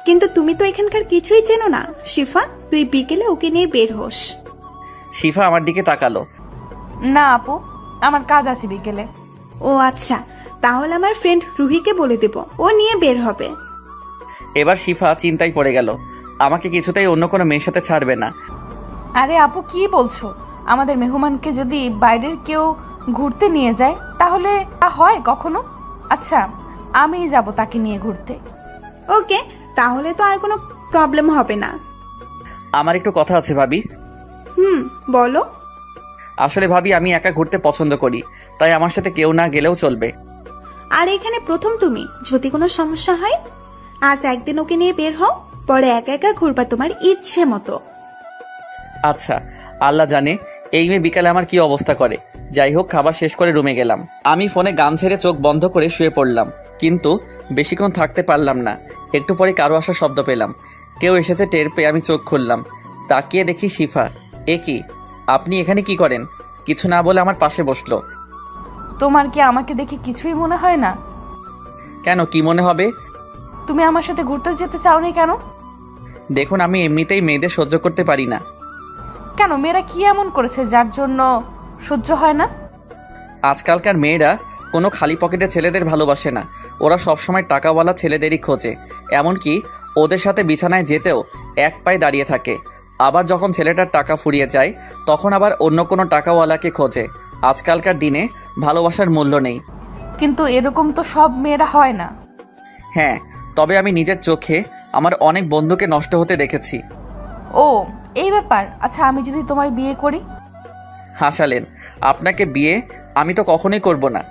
কিন্তু তুমি তো এখানকার কিছুই চেনো না। শিফা, তুই বিকেলে ওকে নিয়ে বের হোস। শিফা আমার দিকে তাকালো। না আপু, আমার কাজ আছে বিকেলে। ও আচ্ছা, তাহলে আমার ফ্রেন্ড রুহিকে বলে দেব, ও নিয়ে বের হবে। এবার শিফা চিন্তায় পড়ে গেল। আমাকে কিছুতেই অন্য কোনো মেয়ের সাথে ছাড়বে না। আরে আপু, কি বলছো? আমাদের মেহমানকে যদি বাইরের কেউ ঘুরতে নিয়ে যায় তাহলে তা হয় কখনো? আচ্ছা, আমিই যাব তাকে নিয়ে ঘুরতে। ওকে, তাহলে তো আর কোনো প্রবলেম হবে না। আমার একটু কথা আছে ভাবি। বলো। আসলে ভাবি, আমি একা ঘুরতে পছন্দ করি, তাই আমার সাথে কেউ না গেলেও চলবে। আর এখানে প্রথম তুমি, যদি কোনো সমস্যা হয় আজ একদিন ওকে নিয়ে বের হও, পরে একা একা ঘুরবা তোমার ইচ্ছে মতো। আচ্ছা, আল্লাহ জানে এই মেয়ে বিকালে আমার কি অবস্থা করে। যাই হোক, খাবার শেষ করে রুমে গেলাম। আমি ফোনে গান ছেড়ে চোখ বন্ধ করে শুয়ে পড়লাম, কিন্তু বেশিক্ষণ থাকতে পারলাম না। একটু পরে কারো আসার শব্দ পেলাম। কেউ এসেছে টের পেয়ে আমি চোখ খুললাম। তাকিয়ে দেখি শিফা। কি, আপনি এখানে কি করেন? কিছু না বলে আমার পাশে বসলো। তোমার কি আমাকে দেখে কিছুই মনে হয় না? কেন, কি মনে হবে? তুমি আমার সাথে ঘুরতে যেতে চাওনি কেন? দেখুন, আমি এমনিতেই মেয়েদের সহ্য করতে পারি না। কেন, মেয়েরা কি এমন করেছে যার জন্য সহ্য হয় না? আজকালকার মেয়েরা কোনো খালি পকেটে ছেলেদের ভালোবাসে না। ওরা সবসময় টাকাওয়ালা ছেলেদেরই খোঁজে। এমনকি ওদের সাথে বিছানায় যেতেও এক পায়ে দাঁড়িয়ে থাকে। আবার যখন ছেলেটার টাকা ফুরিয়ে যায়, তখন আবার অন্য কোনো টাকাওয়ালাকে খোঁজে। আজকালকার দিনে ভালোবাসার মূল্য নেই। কিন্তু এরকম তো সব মেয়েরা হয় না। হ্যাঁ, তবে আমি নিজের চোখে আমার অনেক বন্ধুকে নষ্ট হতে দেখেছি। ও, এই ব্যাপার। আচ্ছা, আমি যদি তোমায় বিয়ে করি? হাসালেন। আপনাকে বিয়ে আমি তো কখনোই করব না।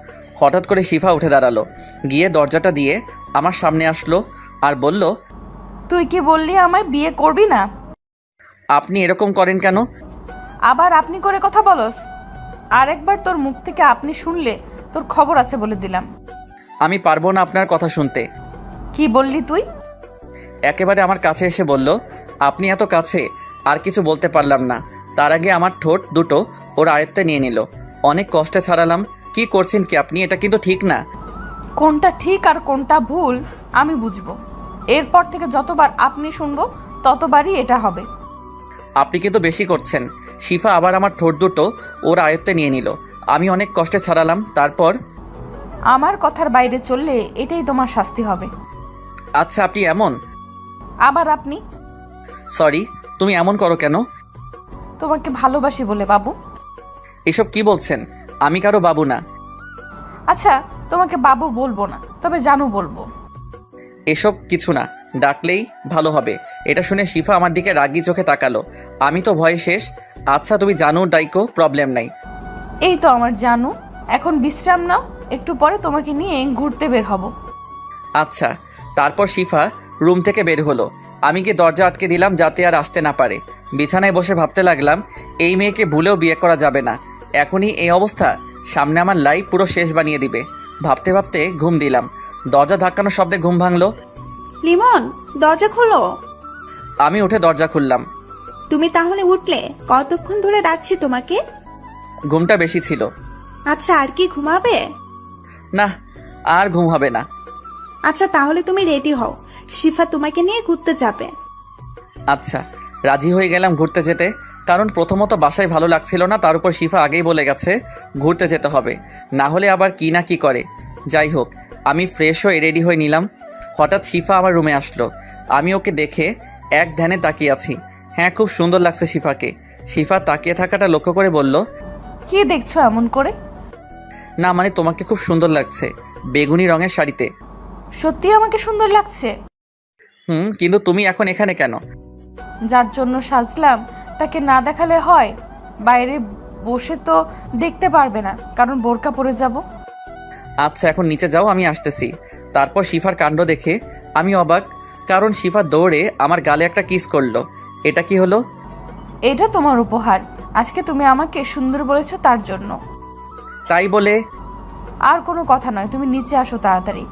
হঠাৎ করে শিফা উঠে দাঁড়ালো, গিয়ে দরজাটা দিয়ে আমার সামনে আসলো আর বলল, তুই কি বললি আমায় বিয়ে করবি না? আপনি এরকম করেন কেন? আবার আপনি করে কথা বলস? আরেকবার তোর মুখ থেকে আপনি শুনলে তোর খবর আছে বলে দিলাম। আমি পারবো না আপনার কথা শুনতে। কি বললি তুই? একেবারে আমার কাছে এসে বলল। আপনি এত কাছে, আর কিছু বলতে পারলাম না। তার আগে আমার ঠোঁট দুটো ওর আয়ত্তে নিয়ে নিল। অনেক কষ্টে ছাড়ালাম। কি করছেন কি আপনি? এটা কিন্তু ঠিক না। কোনটা ঠিক আর কোনটা ভুল আমি বুঝবো। এরপর থেকে যতবার আপনি শুনবো ততবারই এটা হবে। আপনি কিন্তু বেশি করছেন। শিফা আবার আমার ঠোঁট দুটো ওর আয়ত্তে নিয়ে নিল। আমি অনেক কষ্টে ছাড়ালাম। তারপর, আমার কথার বাইরে চললে এটাই তোমার শাস্তি হবে। আচ্ছা, আপনি এমন? আবার আপনি? সরি, তুমি এমন করো কেন? তোমাকে ভালোবাসি বলে বাবু। এসব কি বলছেন? আমি কারো বাবু না। আচ্ছা, তোমাকে বাবু বলবো না, তবে জানু বলবো। এসব কিছু না, ডাকলেই ভালো হবে। এটা শুনে শিফা আমার দিকে রাগি চোখে তাকালো। আমি তো ভয়ে শেষ। আচ্ছা তুমি জানো ডাইকো, প্রবলেম নাই। এই তো আমার জানু, এখন বিশ্রাম নাও, একটু পরে তোমাকে নিয়ে ঘুরতে বের হব। আচ্ছা। তারপর শিফা রুম থেকে বের হলো। আমি গিয়ে দরজা আটকে দিলাম যাতে আর আসতে না পারে। বিছানায় বসে ভাবতে লাগলাম, এই মেয়েকে ভুলেও বিয়ে করা যাবে না। এখনই এই অবস্থা, সামনে আমার লাইফ পুরো শেষ বানিয়ে দিবে। ভাবতে ভাবতে ঘুম দিলাম। দরজা ধাক্কানোর শব্দে ঘুম ভাঙলো। লিমন, দরজা খোলো। আমি উঠে দরজা খুললাম। তুমি তাহলে উঠলে? কতক্ষণ ধরে ডাকছি তোমাকে। ঘুমটা বেশি ছিল। আচ্ছা, আর কি ঘুমাবে? না, আর ঘুম হবে না। আচ্ছা তাহলে তুমি রেডি হও, শিফা তোমাকে নিয়ে ঘুরতে যাবে। আচ্ছা, রাজি হয়ে গেলাম ঘুরতে যেতে। কারণ প্রথমত বাসায় ভালো লাগছিল না, তার উপর শিফা আগেই বলে গেছে ঘুরতে যেতে হবে, না হলে আবার কি না কি করে। যাই হোক, আমি ফ্রেশ হয়ে রেডি হয়ে নিলাম। হঠাৎ শিফা আমার রুমে আসলো। আমি ওকে দেখে এক ধ্যানে তাকিয়ে আছি। হ্যাঁ, খুব সুন্দর লাগছে শিফাকে। শিফা তাকিয়ে থাকাটা লক্ষ্য করে বলল, কি দেখছো এমন করে? না মানে তোমাকে খুব সুন্দর লাগছে বেগুনি রঙের শাড়িতে। সত্যি আমাকে সুন্দর লাগছে? কিন্তু তুমি এখন এখানে কেন? যার জন্য সাজলাম তাকে না দেখালে হয়? বাইরে বসে তো দেখতে পারবে না, কারণ বোরকা পরে যাব। আচ্ছা, এখন নিচে যাও, আমি আসতেছি। তারপর শিফার কাণ্ড দেখে আমি অবাক, কারণ শিফা দৌড়ে আমার গালে একটা কিস করলো। এটা কি হলো? এটা তোমার উপহার, আজকে তুমি আমাকে সুন্দর বলেছো তার জন্য। তাই বলে? আর কোনো কথা নয়, তুমি নিচে আসো তাড়াতাড়ি।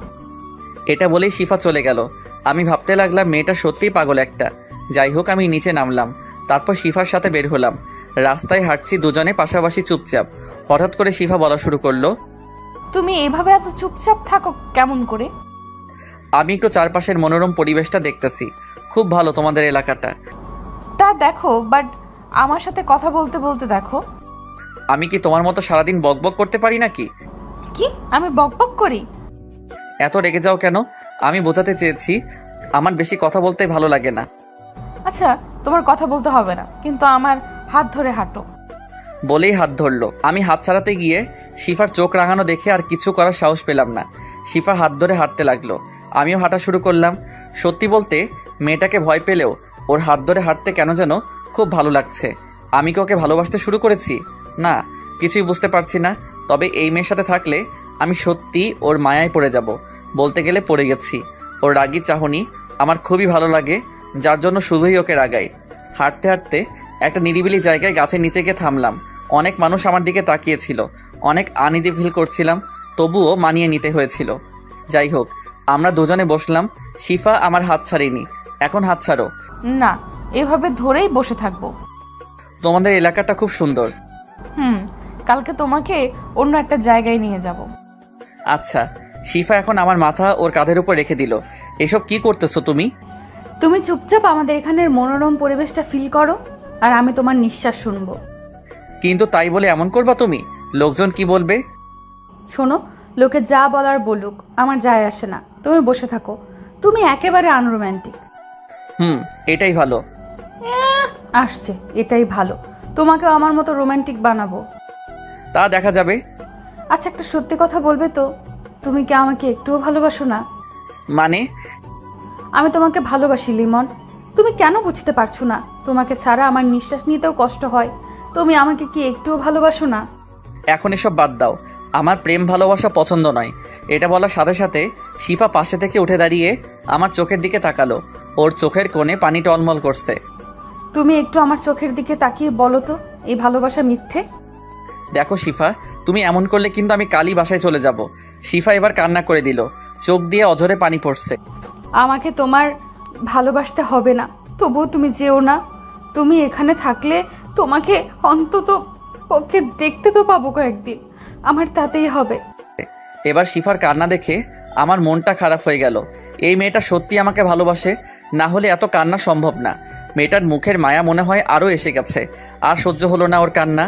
এটা বলেই শিফা চলে গেল। আমি ভাবতে লাগলাম মেয়েটা সত্যিই পাগল একটা। যাই হোক, আমি নিচে নামলাম। তারপর শিফার সাথে বের হলাম। রাস্তায় হাঁটছি দুজনে পাশাপাশি চুপচাপ। হঠাৎ করে শিফা বলা শুরু করলো, তুমি এভাবে এত চুপচাপ থাকো কেমন করে? আমি একটু চারপাশের মনোরম পরিবেশটা দেখতেছি। খুব ভালো তোমাদের এলাকাটা। তা দেখো, বাট আমার সাথে কথা বলতে বলতে দেখো। আমি কি তোমার মতো সারাদিন বকবক করতে পারি নাকি? কি আমি বকবক করি? এত রেগে যাও কেন? আমি বোঝাতে চেয়েছি আমার বেশি কথা বলতে ভালো লাগে না। আচ্ছা, তোমার কথা বলতে হবে না, কিন্তু আমার হাত ধরে হাঁটো। বলেই হাত ধরলো। আমি হাত ছাড়াতে গিয়ে শিফার চোখ রাঙানো দেখে আর কিছু করার সাহস পেলাম না। শিফা হাত ধরে হাঁটতে লাগলো, আমিও হাঁটা শুরু করলাম। সত্যি বলতে মেয়েটাকে ভয় পেলেও ওর হাত ধরে হাঁটতে কেন যেন খুব ভালো লাগছে। আমি কি ওকে ভালোবাসতে শুরু করেছি? না, কিছুই বুঝতে পারছি না। তবে এই মেয়ের সাথে থাকলে আমি সত্যি ওর মায়ায় পড়ে যাব। বলতে গেলে পড়ে গেছি। ওর রাগী চাহনি আমার খুবই ভালো লাগে, যার জন্য শুধুই ওকে রাগাই। হাঁটতে হাঁটতে একটা নিরিবিলি জায়গায় গাছের নিচে গিয়ে থামলাম। অনেক মানুষ আমার দিকে তাকিয়েছিল। অনেক আনইজি ফিল করছিলাম, তবুও মানিয়ে নিতে হয়েছিল। যাই হোক, আমরা দুজনে বসলাম। শিফা আমার হাত ছাড়েনি। এখন হাত ছাড়ো। না, এভাবে ধরেই বসে থাকবো। তোমাদের এলাকাটা খুব সুন্দর। কালকে তোমাকে অন্য একটা জায়গায় নিয়ে যাব। আচ্ছা। শিফা এখন আমার মাথা ওর কাঁধের উপর রেখে দিল। এসব কি করতেছো তুমি? তুমি চুপচাপ আমাদের এখানের মনোরম পরিবেশটা ফিল করো, আর আমি তোমার নিঃশ্বাস শুনবো। কিন্তু তাই বলে এমন করবা তুমি? লোকজন কি বলবে? শোনো, লোকে যা বলার বলুক, আমার যায় আসে না। তুমি বসে থাকো। তুমি একেবারে আনরোম্যান্টিক। এটাই ভালো। আসছে, এটাই ভালো। তোমাকেও আমার মতো রোমান্টিক বানাবো। তা দেখা যাবে। আচ্ছা, একটা সত্যি কথা বলবে তো? তুমি কি আমাকে একটুও ভালোবাসো না? মানে? আমি তোমাকে ভালোবাসি লিমন। তুমি কেন বুঝতে পারছো না? তোমাকে ছাড়া আমার নিঃশ্বাস নিতেও কষ্ট হয়। তুমি আমাকে কি একটুও ভালোবাসো না? এখন এসব বাদ দাও। আমার প্রেম ভালোবাসা পছন্দ নয়। এটা বলার সাথে সাথে শিফা পাশে থেকে উঠে দাঁড়িয়ে আমার চোখের দিকে তাকালো। ওর চোখের কোণে পানি টলমল করছে। তুমি একটু আমার চোখের দিকে তাকিয়ে বলো তো, এই ভালোবাসা মিথ্যে? দেখো শিফা, তুমি এমন করলে কিন্তু আমি কালই বাসায় চলে যাব। শিফা এবার কান্না করে দিল। চোখ দিয়ে অঝরে পানি পড়ছে। আমাকে তোমার ভালোবাসতে হবে না, তবুও তুমি যেও না। তুমি এখানে থাকলে তোমাকে অন্তত পক্ষে দেখতে তো পাবো কয়েকদিন, আমার তাতেই হবে। এবার শিফার কান্না দেখে আমার মনটা খারাপ হয়ে গেল। এই মেয়েটা সত্যি আমাকে ভালোবাসে, না হলে এত কান্না সম্ভব না। মেয়েটার মুখের মায়া মনে হয় আরও এসে গেছে। আর সহ্য হলো না ওর কান্না।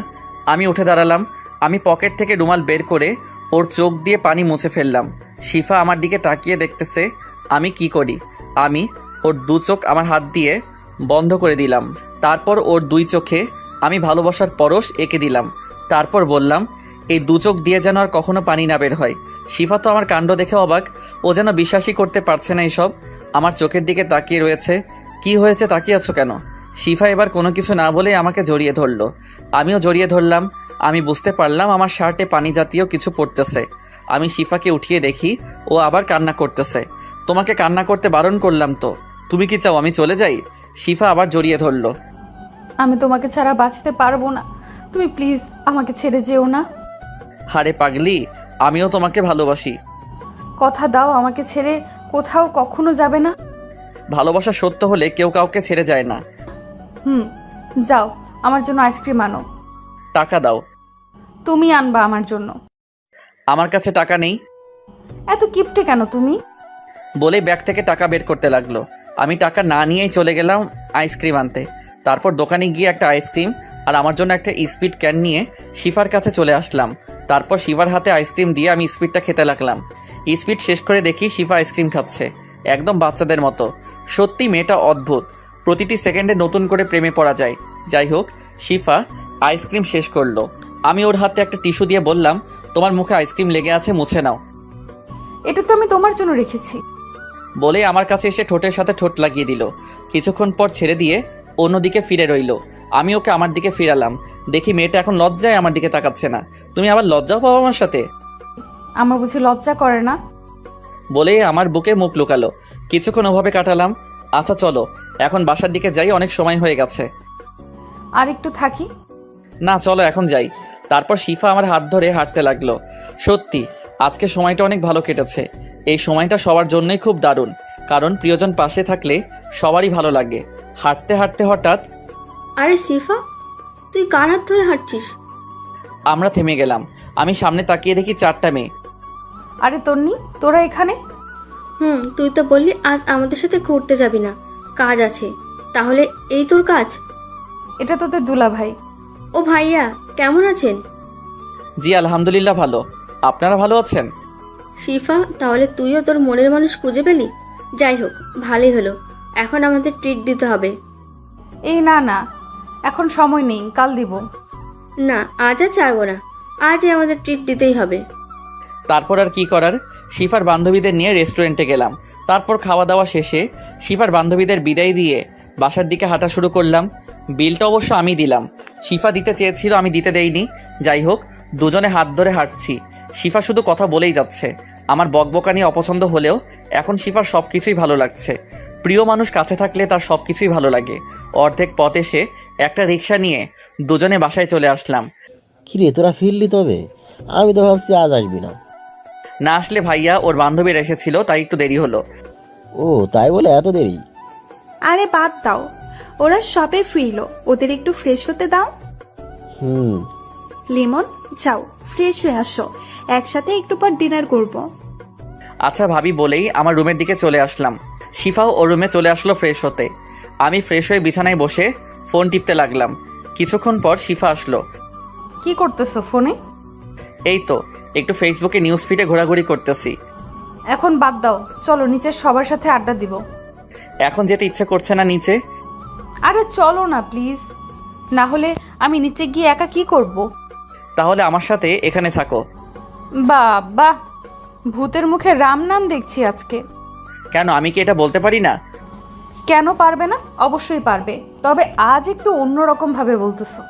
আমি উঠে দাঁড়ালাম। আমি পকেট থেকে রুমাল বের করে ওর চোখ দিয়ে পানি মুছে ফেললাম। শিফা আমার দিকে তাকিয়ে দেখতেছে আমি কি করি। আমি ওর দু চোখ আমার হাত দিয়ে বন্ধ করে দিলাম। তারপর ওর দুই চোখে আমি ভালোবাসার পরশ এঁকে দিলাম। তারপর বললাম, এই দু চোখ দিয়ে যেন আর কখনো পানি না বের হয়। শিফা তো আমার কাণ্ড দেখে অবাক। ও যেন বিশ্বাসই করতে পারছে না এসব। আমার চোখের দিকে তাকিয়ে রয়েছে। কি হয়েছে তাকিয়ে আছো কেন? শিফা এবার কোনো কিছু না বলে আমাকে জড়িয়ে ধরলো। আমিও জড়িয়ে ধরলাম। আমি বুঝতে পারলাম আমার শার্টে পানি জাতীয় কিছু পড়তেছে। আমি শিফাকে উঠিয়ে দেখি ও আবার কান্না করতেছে। তোমাকে কান্না করতে বারণ করলাম তো, তুমি কি চাও আমি চলে যাই? শিফা আবার জড়িয়ে ধরলো। আমি তোমাকে ছাড়া বাঁচতে পারবো না, তুমি প্লিজ আমাকে ছেড়ে যেও না। হারে পাগলি, আমিও তোমাকে ভালোবাসি। কথা দাও আমাকে ছেড়ে কোথাও কখনো যাবে না। ভালোবাসা সত্য হলে কেউ কাউকে ছেড়ে যায় না। যাও, আমার জন্য আইসক্রিম আনো। টাকা দাও। তুমি আনবা আমার জন্য। আমার কাছে টাকা নেই। এত কিপটে কেন তুমি? বলে ব্যাগ থেকে টাকা বের করতে লাগলো। আমি টাকা না নিয়েই চলে গেলাম আইসক্রিম আনতে। তারপর দোকানে গিয়ে একটা আইসক্রিম আর আমার জন্য একটা স্পিড ক্যান নিয়ে শিফার কাছে চলে আসলাম। তারপর শিফার হাতে আইসক্রিম দিয়ে আমি স্পিডটা খেতে লাগলাম। স্পিড শেষ করে দেখি শিফা আইসক্রিম খাচ্ছে, একদম বাচ্চাদের মতো। সত্যি মেয়েটা অদ্ভুত, প্রতিটি সেকেন্ডে নতুন করে প্রেমে পড়া যায়। যাই হোক, শিফা আইসক্রিম শেষ করলো। আমি ওর হাতে একটা টিস্যু দিয়ে বললাম, তোমার মুখে আইসক্রিম লেগে আছে, মুছে নাও। এটা তো আমি তোমার জন্য রেখেছি। বলে আমার কাছে এসে ঠোঁটের সাথে ঠোঁট লাগিয়ে দিল। কিছুক্ষণ পর ছেড়ে দিয়ে অন্যদিকে ফিরে রইল। আমি ওকে আমার দিকে ফিরালাম। দেখি মেয়েটা এখন লজ্জায় আমার দিকে তাকাচ্ছে না। তুমি আবার লজ্জাও পাবো আমার সাথে? আমার বুঝি লজ্জা করে না? বলে আমার বুকে মুখ লুকালো। কিছুক্ষণ ওভাবে কাটালাম। আচ্ছা চলো এখন বাসার দিকে যাই, অনেক সময় হয়ে গেছে। আর একটু থাকি? না চলো এখন যাই। তারপর শিফা আমার হাত ধরে হাঁটতে লাগলো। সত্যি আজকে সময়টা অনেক ভালো কেটেছে। এই সময়টা সবার জন্যই খুব দারুণ, কারণ প্রিয়জন পাশে থাকলে সবারই ভালো লাগে। হাঁটতে হাঁটতে হঠাৎ, আরে সিফা, তুই কার হাত ধরে হাঁটছিস? আমরা থেমে গেলাম। আমি সামনে তাকিয়ে দেখি 4টা মেয়ে। আরে তন্নি, তোরা এখানে? তুই তো বললি আজ আমাদের সাথে ঘুরতে যাবি না, কাজ আছে। তাহলে এই তোর কাজ? এটা তোদের দুলা ভাই। ও ভাইয়া, কেমন আছেন? জি আলহামদুলিল্লাহ ভালো। আপনারা ভালো আছেন? শিফা, তাহলে তুইও তোর মনের মানুষ খুঁজে পেলি। যাই হোক, ভালোই হলো। এখন আমাদের ট্রিট দিতে হবে। এই না না, এখন সময় নেই, কাল দিব। না, আজ আর ছাড়বো না, আজই আমাদের ট্রিট দিতেই হবে। তারপর আর কি করার, শিফার বান্ধবীদের নিয়ে রেস্টুরেন্টে গেলাম। তারপর খাওয়া দাওয়া শেষে শিফার বান্ধবীদের বিদায় দিয়ে বাসার দিকে হাঁটা শুরু করলাম। বিলটা অবশ্য আমি দিলাম, শিফা দিতে চেয়েছিল, আমি দিতে দেইনি। যাই হোক, দুজনে হাত ধরে হাঁটছি। শিফা শুধু কথা বলেই যাচ্ছে। আমার বকবকানি অপছন্দ হলেও এখন শিফার সব কিছুই ভালো লাগছে। প্রিয় মানুষ কাছে থাকলে তার সব কিছুই ভালো লাগে। অর্ধেক পথ এসে একটা রিক্সা নিয়ে দুজনে বাসায় চলে আসলাম। কিরে তোরা ফিরলি? তবে আমি তো ভাবছি আজ আসবি না। না আসলে ভাইয়া ওর বান্ধবীর এসেছিল, তাই একটু দেরি হলো। ও তাই বলে এত দেরি? আরে বাদ দাও, ওরা সবে ফিরলো, ওদের একটু ফ্রেশ হতে দাও। লিমন, যাও ফ্রেশ হয়ে আসো, একসাথে একটু পর ডিনার করব। আচ্ছা ভাবি বলেই আমার রুমের দিকে চলে আসলাম। শিফাও ওর রুমে চলে আসলো ফ্রেশ হতে। আমি ফ্রেশ হয়ে বিছানায় বসে ফোন টিপতে লাগলাম। কিছুক্ষণ পর শিফা আসলো। কি করতেছো ফোনে? এই তো একটু ফেসবুকে নিউজ ফিডে ঘোরাঘুরি করতেছি। এখন বাদ দাও, চলো নিচে সবার সাথে আড্ডা দিব। এখন যেতে ইচ্ছে করছে না নিচে। আরে চলো না প্লিজ, না হলে আমি নিচে গিয়ে একা কি করব? তাহলে আমার সাথে এখানে থাকো। বাবা, ভূতের মুখে রাম নাম দেখছি আজকে। কেন, আমি কি এটা বলতে পারি না? কেন পারবে না? অবশ্যই পারবে, তবে আজ একটু অন্যরকম ভাবে বলতেছো।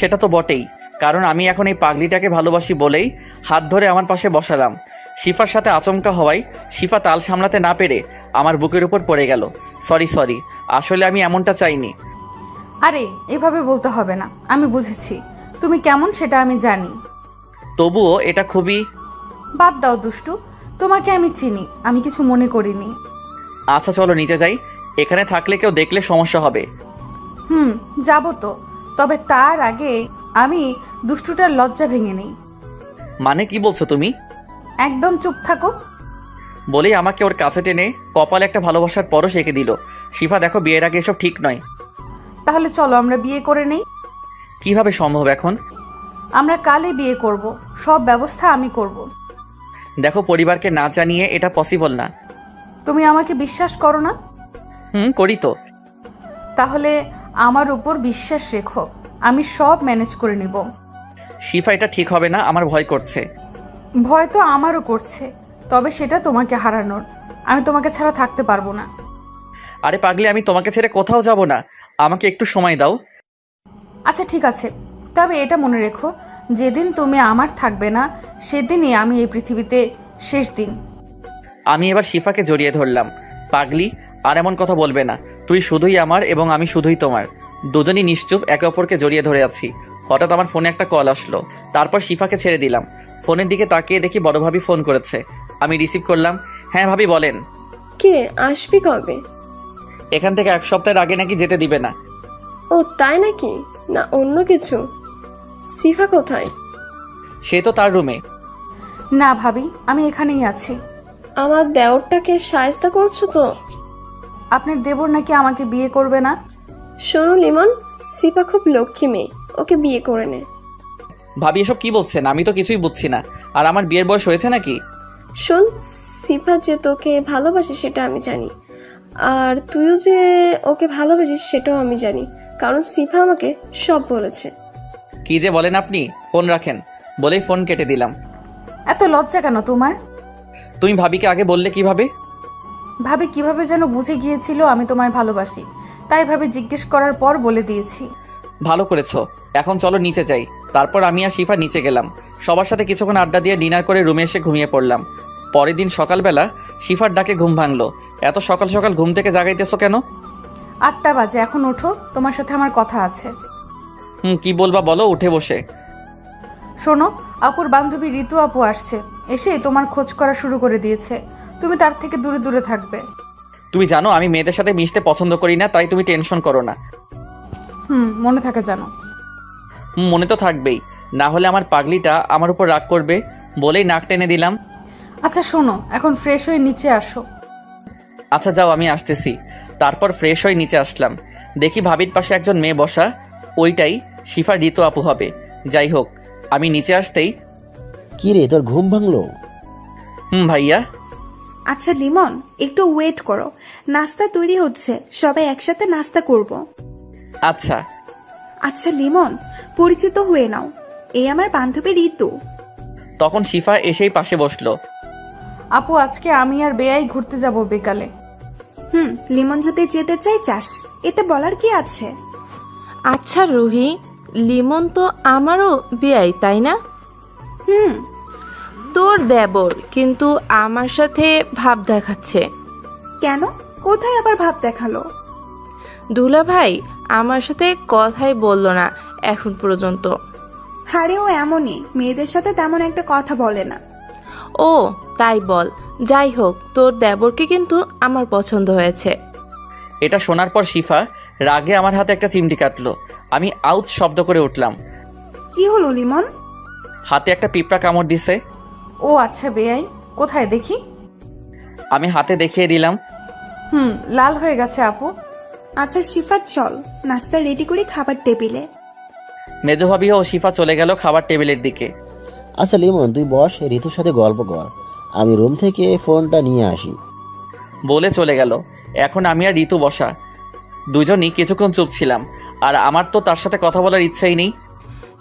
সেটা তো বটেই, কারণ আমি এখন এই পাগলিটাকে ভালোবাসি বলেই হাত ধরে আমার পাশে বসালাম। শিফার সাথে আচমকা হওয়ায় শিফা তাল সামলাতে না পেরে আমার বুকের উপর পড়ে গেল। সরি, আসলে আমি এমনটা চাইনি। আরে এভাবে বলতে হবে না, আমি বুঝেছি তুমি কেমন সেটা আমি জানি। তবুও এটা খুবই... বাদ দাও দুষ্টু, তোমাকে আমি চিনি, আমি কিছু মনে করিনি। আচ্ছা চলো নিচে যাই, এখানে থাকলে কেউ দেখলে সমস্যা হবে। যাবো তো, তবে তার আগে আমি দুষ্টুটার লজ্জা ভেঙে নেই। মানে কি বলছো তুমি? একদম চুপ থাকো। বলেই আমাকে ওর কাছে টেনে কপালে একটা ভালোবাসার পরশ এঁকে দিল। শিফা দেখো, বিয়ের আগে এসব ঠিক নয়। তাহলে চলো আমরা বিয়ে করে নেই। কিভাবে সম্ভব এখন? আমরা কালই বিয়ে করব, সব ব্যবস্থা আমি করব। দেখো, পরিবারকে না জানিয়ে এটা পসিবল না। তুমি আমাকে বিশ্বাস করো না? করি তো। তাহলে আমার উপর বিশ্বাস রেখো, আমি সব ম্যানেজ করে নিব। শিফা, এটা ঠিক হবে না, আমার ভয় করছে। ভয় তো আমারও করছে, তবে সেটা তোমাকে হারানোর। আমি তোমাকে ছাড়া থাকতে পারবো না। আরে পাগলি, আমি তোমাকে ছেড়ে কোথাও যাব না, আমাকে একটু সময় দাও। আচ্ছা ঠিক আছে, তবে এটা মনে রেখো, যেদিন তুমি আমার থাকবে না সেদিনই আমি এই পৃথিবীতে শেষ দিন। আমি এবার শিফাকে জড়িয়ে ধরলাম। পাগলি, আর এমন কথা বলবে না, তুই শুধুই আমার এবং আমি শুধুই তোমার। দুজনই নিশ্চুপ একে অপরকে জড়িয়ে ধরে আছি। হঠাৎ আমার ফোনে একটা কল আসলো, তারপর শিফাকে ছেড়ে দিলাম। ফোনের দিকে তাকিয়ে দেখি বড় ভাবি ফোন করেছে। আমি রিসিভ করলাম। হ্যাঁ ভাবি, বলেন। কে আসবি কবে? এখান থেকে 1 সপ্তাহের আগে নাকি যেতে দিবে না। ও তাই নাকি? না অন্য কিছু? সিফা কোথায়? সে তো তার রুমে। না ভাবি, আমি এখানেই আছি। আমার দেওরটাকে শায়েস্তা করছো তো? আপনার দেবর নাকি আমাকে বিয়ে করবে না। শোনো লিমন, সিফা খুব লক্ষ্মী মেয়ে, ওকে বিয়ে করে নে। ভাবি এসব কি বলছেন? আমি তো কিছুই বুঝছি না। আর আমার বিয়ের বয়স হয়েছে নাকি? শোন, সিফা যে তোকে ভালোবাসে সেটা আমি জানি, আর তুইও যে ওকে ভালোবাসিস সেটাও আমি জানি, কারণ সিফা আমাকে সব বলেছে। কি যে বলেন আপনি? ফোন রাখেন বলেই ফোন কেটে দিলাম। এত লজ্জা কেন তোমার? তুমি ভাবিকে আগে বললে কিভাবে? ভাবি কিভাবে যেন বুঝে গিয়েছিল আমি তোমায় ভালোবাসি, তাই ভাবে জিজ্ঞেস করার পর বলে দিয়েছি। ভালো করেছো। এখন চলো নিচে যাই। তারপর আমি আর শিফা নিচে গেলাম। সবার সাথে কিছুক্ষণ আড্ডা দিয়ে ডিনার করে রুমে এসে ঘুমিয়ে পড়লাম। পরের দিন সকালবেলা শিফার ডাকে ঘুম ভাঙলো। এত সকাল সকাল ঘুম থেকে জাগাইতেছো কেন? 8টা বাজে, এখন ওঠো, তোমার সাথে আমার কথা আছে। কি বলবা বলো, উঠে বসে। শোনো, আপুর বান্ধবী ঋতু আপু আসছে, এসে তোমার খোঁজ করা শুরু করে দিয়েছে। তুমি তার থেকে দূরে দূরে থাকবে। তুমি জানো আমি মেয়েদের সাথে মিশতে পছন্দ করি না, তাই তুমি টেনশন করো না। মনে থাকে জানো। মনে তো থাকবেই, না হলে আমার পাগলিটা আমার উপর রাগ করবে বলেই নাক টেনে দিলাম। আচ্ছা শোনো, এখন ফ্রেশ হয়ে নিচে আসো। আচ্ছা যাও, আমি আসতেছি। তারপর ফ্রেশ হয়ে নিচে আসলাম। দেখি ভাবির পাশে একজন মেয়ে বসা, ওইটাই শিফা ঋতু আপু হবে। যাই হোক, আমি নিচে আসতেই, কি রে, তোর ঘুম ভাঙলো? ভাইয়া। আচ্ছা লিমন, একটু ওয়েট করো, নাস্তা তৈরি হচ্ছে, সবাই একসাথে নাস্তা করব। আচ্ছা। আচ্ছা লিমন, পরিচিত হয়ে নাও, এই আমার বান্ধবী ঋতু। তখন শিফা এসেই পাশে বসলো। আপু, আজকে আমি আর বেয়াই ঘুরতে যাব বিকালে। লিমন যদি যেতে চাই চাস, এতে বলার কি আছে? আচ্ছা রুহি, লিমন তো আমারও বিয়াই, তাই না? তোর দেবর কিন্তু আমার সাথে ভাব দেখাচ্ছে কেন? কোথায় আবার ভাব দেখালো? দুলা ভাই আমার সাথে কথাই বললো না এখন পর্যন্ত। হারে ও এমনই, মেয়েদের সাথে তেমন একটা কথা বলে না। ও তাই বল। যাই হোক, তোর দেবরকে কিন্তু আমার পছন্দ হয়েছে। এটা শোনার পর শিফা রাগে আমার হাতে একটা চিমটি কাটলো। আমি আউট শব্দ করে উঠলাম। কি হলো লিমন? হাতে একটা পিঁপড়া কামড় দিছে। ও আচ্ছা বেয়াই, কোথায় দেখি? আমি হাতে দেখিয়ে দিলাম। লাল হয়ে গেছে আপু। আচ্ছা শিফা, চল নাস্তা রেডি করি খাবার টেবিলে। মেজো ভাবি ও শিফা চলে গেল খাবার টেবিলের দিকে। আচ্ছা লিমন, তুই বস, ঋতুর সাথে গল্প কর, আমি রুম থেকে ফোনটা নিয়ে আসি বলে চলে গেল। এখন আমি আর ঋতু বসা, দুজনই কিছুক্ষণ চুপ ছিলাম। আর আমার তো তার সাথে কথা বলার ইচ্ছাই নেই।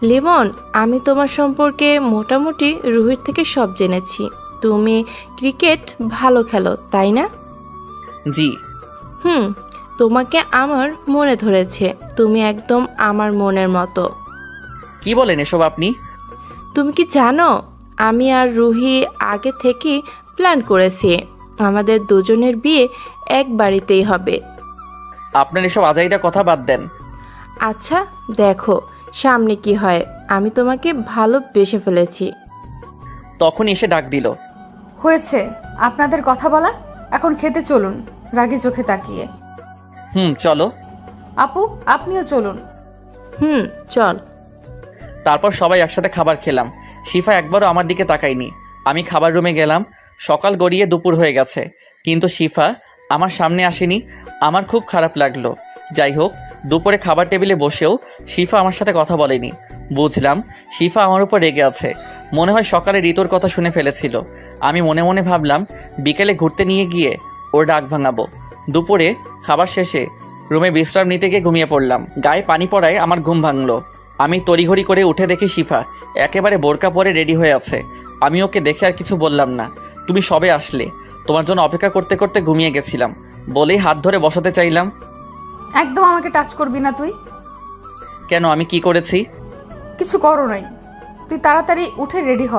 লিমন, আমি তোমার সম্পর্কে মোটামুটি রুহির থেকে সব জেনেছি। তুমি ক্রিকেট ভালো খেলো, তাই না? জি। তোমাকে আমার মনে ধরেছে, তুমি একদম আমার মনের মতো। কি বলেন এসব আপনি? তুমি কি জানো, আমি আর রুহি আগে থেকে প্ল্যান করেছি আমাদের দুজনের বিয়ে এক বাড়িতেই হবে। আপনার এসব আজাইরা কথা বাদ দেন। আচ্ছা দেখো সামনে কি হয়, আমি তোমাকে ভালোবেসে ফেলেছি। তখন এসে ডাক দিল। হয়েছে আপনাদের কথা বলা, এখন খেতে চলুন রাগে চোখে তাকিয়ে। চলো। আপু আপনিও চলুন। চল। তারপর সবাই একসাথে খাবার খেলাম। শিফা একবারও আমার দিকে তাকায়নি। আমি খাবার রুমে গেলাম। সকাল গড়িয়ে দুপুর হয়ে গেছে, কিন্তু শিফা আমার সামনে আসেনি। আমার খুব খারাপ লাগলো। যাই হোক, দুপুরে খাবার টেবিলে বসেও শিফা আমার সাথে কথা বলেনি। বুঝলাম শিফা আমার উপর রেগে আছে। মনে হয় সকালে ঋতুর কথা শুনে ফেলেছিল। আমি মনে মনে ভাবলাম বিকেলে ঘুরতে নিয়ে গিয়ে ওর ডাক ভাঙাবো। দুপুরে খাবার শেষে রুমে বিশ্রাম নিতে গিয়ে ঘুমিয়ে পড়লাম। গায়ে পানি পড়ায় আমার ঘুম ভাঙলো। আমি তড়িঘড়ি করে উঠে দেখি শিফা একেবারে বোরকা পরে রেডি হয়ে আছে। আমি ওকে দেখে আর কিছু বললাম না। তুমি সবে আসলে, তোমার জন্য অপেক্ষা করতে করতে ঘুমিয়ে গেছিলাম। বলেই হাত ধরে বসাতে চাইলাম। একদম আমাকে টাচ করবি না তুই। কেন, আমি কি করেছি? কিছু করো নাই, তুই তাড়াতাড়ি উঠে রেডি হ।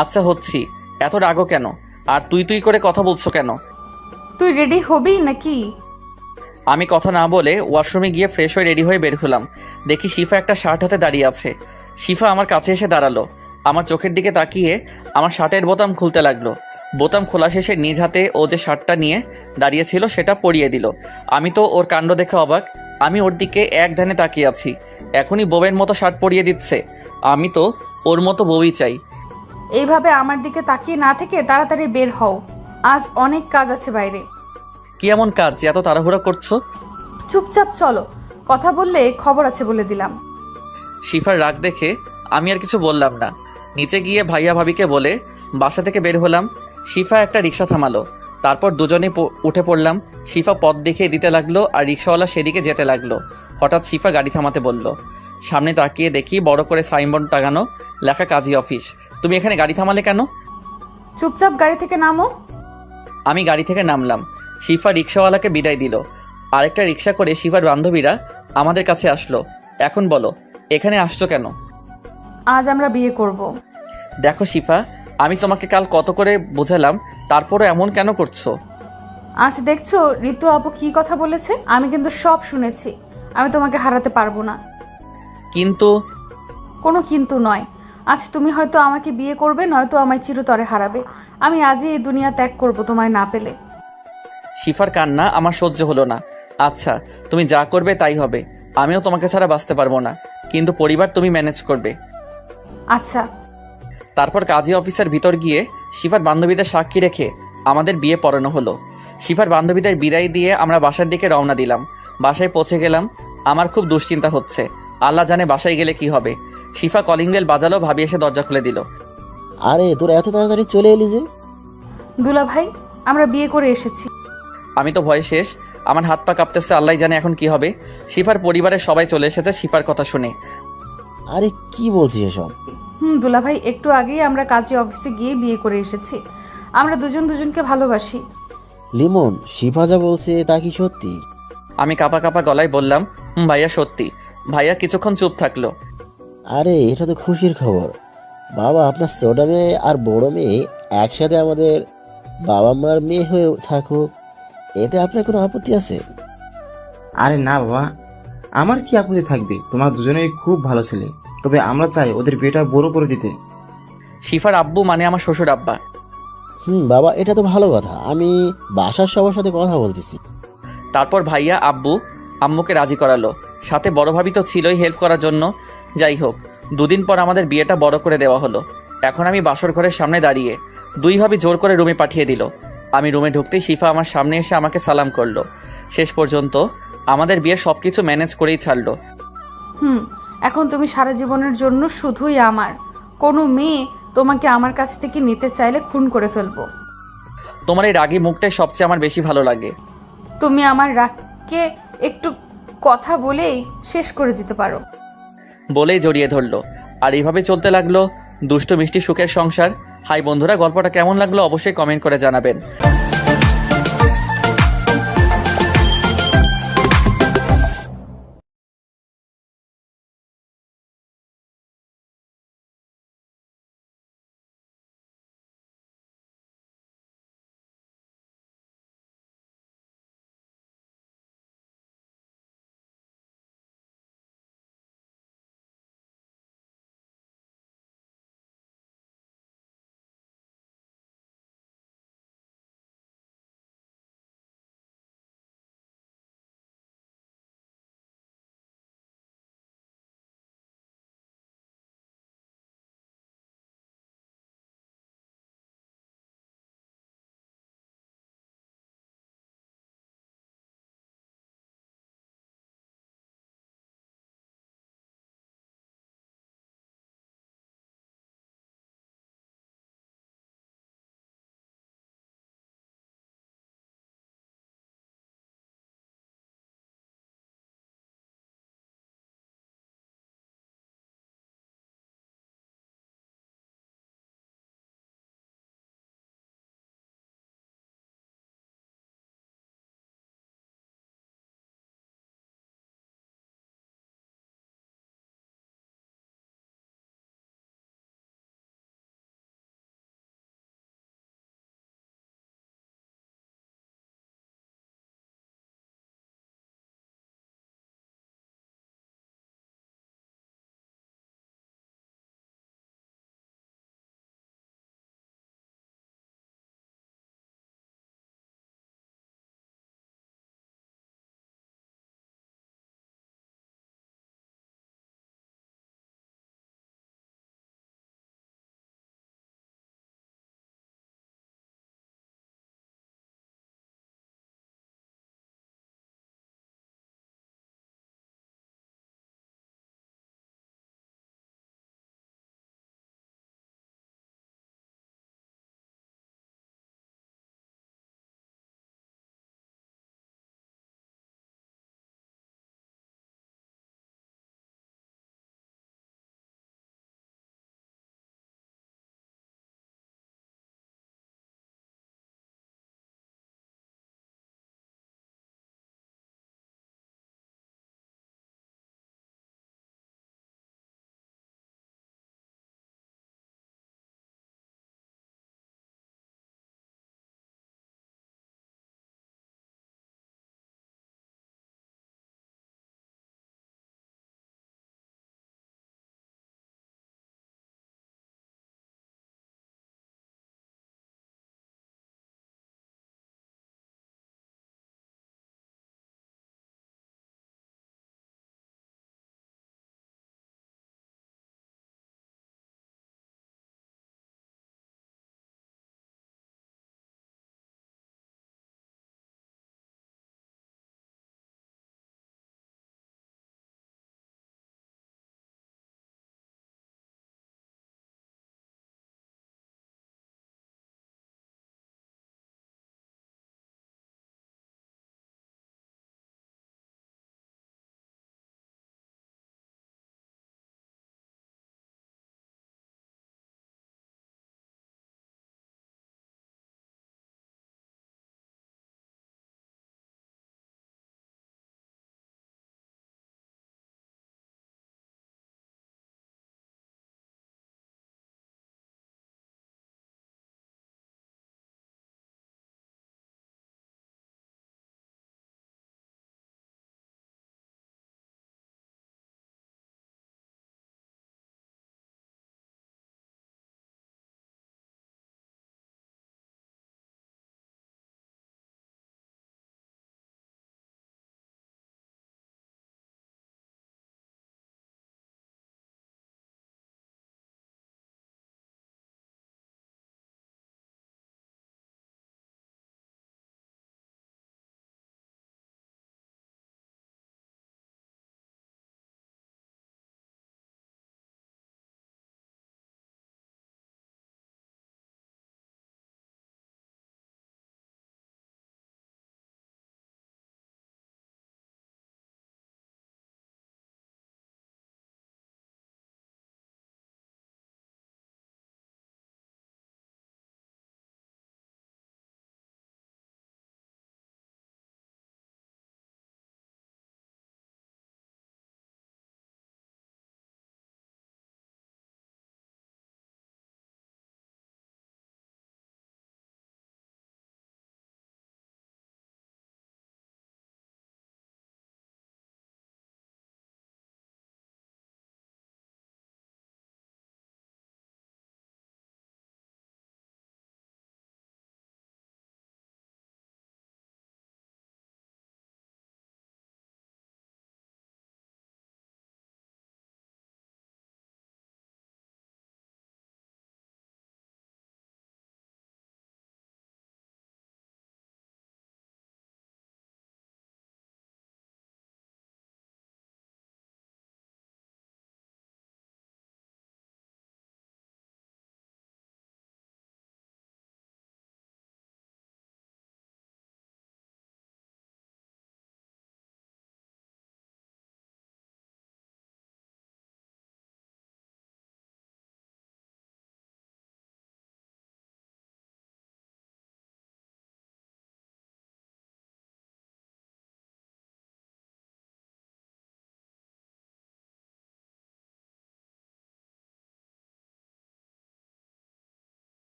আচ্ছা হচ্ছি, এত রাগও কেন? আর তুই তুই করে কথা বলছো কেন? তুই রেডি হবি নাকি? আমি কথা না বলে ওয়াশরুমে গিয়ে ফ্রেশ হয়ে রেডি হয়ে বের হলাম। দেখি শিফা একটা শার্ট হাতে দাঁড়িয়ে আছে। শিফা আমার কাছে এসে দাঁড়ালো, আমার চোখের দিকে তাকিয়ে আমার শার্টের বোতাম খুলতে লাগলো। বোতাম খোলা শেষে নিজ হাতে ও যে শার্টটা নিয়ে দাঁড়িয়েছিল সেটা পরিয়ে দিল। আমি তো ওর কাণ্ড দেখে অবাক। আমি ওর দিকে এক ধ্যানে তাকিয়ে আছি। এখনই বউয়ের মতো শার্ট পরিয়ে দিচ্ছে। আমি তো ওর মতো বউই চাই। এইভাবে আমার দিকে তাকিয়ে না থেকে তাড়াতাড়ি বের হও, আজ অনেক কাজ আছে বাইরে। কি এমন কাজ যে এত তাড়াহুড়া করছো? চুপচাপ চলো, কথা বললে খবর আছে বলে দিলাম। শিফার রাগ দেখে আমি আর কিছু বললাম না। নিচে গিয়ে ভাইয়া ভাবিকে বলে বাসা থেকে বের হলাম। শিফা একটা রিক্সা থামালো, তারপর দুজনে উঠে পড়লাম। শিফা পথ দেখিয়ে দিতে লাগলো আর রিক্সাওয়ালা সেদিকে যেতে লাগলো। হঠাৎ শিফা গাড়ি থামাতে বলল। সামনে তাকিয়ে দেখি বড় করে সাইনবোর্ড টাঙানো, লেখা কাজী অফিস। তুমি এখানে গাড়ি থামালে কেন? চুপচাপ গাড়ি থেকে নামো। আমি গাড়ি থেকে নামলাম। শিফা রিক্সাওয়ালাকে বিদায় দিল। আরেকটা রিক্সা করে শিফার বান্ধবীরা আমাদের কাছে আসলো। এখন বলো, এখানে আসছো কেন? আজ আমরা বিয়ে করব। দেখো শিফা, আমি তোমাকে কাল কত করে বোঝালাম, তারপরও এমন কেন করছো? আজ দেখছো ঋতু আপু কি কথা বলেছে? আমি কিন্তু সব শুনেছি। আমি তোমাকে হারাতে পারবো না। কিন্তু কোনো কিন্তু নয়। আজ তুমি হয়তো আমাকে বিয়ে করবে, নয়তো আমায় চিরতরে হারাবে। আমি আজই এই দুনিয়া ত্যাগ করব তোমায় না পেলে। শিফার কান্না আমার সহ্য হলো না। আচ্ছা, তুমি যা করবে তাই হবে। আমিও তোমাকে ছাড়া বাঁচতে পারবো না, কিন্তু পরিবার তুমি ম্যানেজ করবে। আচ্ছা। তারপর কাজী অফিসের ভিতর গিয়ে শিফার বান্ধবীদের সাক্ষী রেখে আমাদের বিয়ে পড়ানো হলো। শিফার বান্ধবীদের বিদায় দিয়ে আমরা বাসার দিকে রওনা দিলাম। বাসায় পৌঁছে গেলাম। আমার খুব দুশ্চিন্তা হচ্ছে। আল্লাহ জানে বাসায় গেলে কি হবে। শিফা কলিং বেল বাজালো, ভাবি এসে দরজা খুলে দিল। আরে তোরা এত তাড়াতাড়ি চলে এলি যে? দুলা ভাই, আমরা বিয়ে করে এসেছি। আমি তো ভয়ে শেষ, আমার হাত পা কাঁপতেছে। আল্লাহ জানে এখন কি হবে। শিফার পরিবারের সবাই চলে এসেছে শিফার কথা শুনে। আরে কি বলছিস এসব? দুলা ভাই, একটু আগেই আমরা কাজী অফিসে গিয়ে বিয়ে করে এসেছি। আমরা দুজন দুজনকে ভালোবাসি। লিমন, শিফা যা বলছে তা কি সত্যি? আমি কাঁপা কাঁপা গলায় বললাম, ভাইয়া সত্যি। ভাইয়া কিছুক্ষণ চুপ থাকলো। আরে এটা তো খুশির খবর। বাবা, আপনার ছোট মেয়ে আর বড় মেয়ে একসাথে আমাদের বাবা মার মেয়ে হয়ে থাকুক, এতে আপনার কোনো আপত্তি আছে? আরে না বাবা, আমার কি আপত্তি থাকবে? তোমার দুজনেই খুব ভালো ছেলে, তবে আমরা চাই ওদের বিয়েটা বড় করে দিতে। শিফার আব্বু মানে আমার শ্বশুর আব্বা। বাবা, এটা তো ভালো কথা। আমি বাসার সবার সাথে কথা বলতেছি। তারপর ভাইয়া আব্বু আম্মুকে রাজি করালো, সাথে বড় ভাবি তো ছিলই হেল্প করার জন্য। যাই হোক, দুদিন পর আমাদের বিয়েটা বড় করে দেওয়া হলো। এখন আমি বাসর ঘরের সামনে দাঁড়িয়ে, দুই ভাবি জোর করে রুমে পাঠিয়ে দিল। আমি রুমে ঢুকতেই শিফা আমার সামনে এসে আমাকে সালাম করলো। শেষ পর্যন্ত আমাদের বিয়ে সব কিছু ম্যানেজ করেই ছাড়লো। এখন তুমি সারা জীবনের জন্য শুধুই আমার। কোনো মেয়ে তোমাকে আমার কাছ থেকে নিতে চাইলে খুন করে ফেলবো। তোমার এই রাগী মুখটাই সবচেয়ে আমার বেশি ভালো লাগে। তুমি আমার রাগকে একটু কথা বলেই শেষ করে দিতে পারো। বলেই জড়িয়ে ধরলো। আর এইভাবে চলতে লাগলো দুষ্ট মিষ্টি সুখের সংসার। হাই বন্ধুরা, গল্পটা কেমন লাগলো অবশ্যই কমেন্ট করে জানাবেন।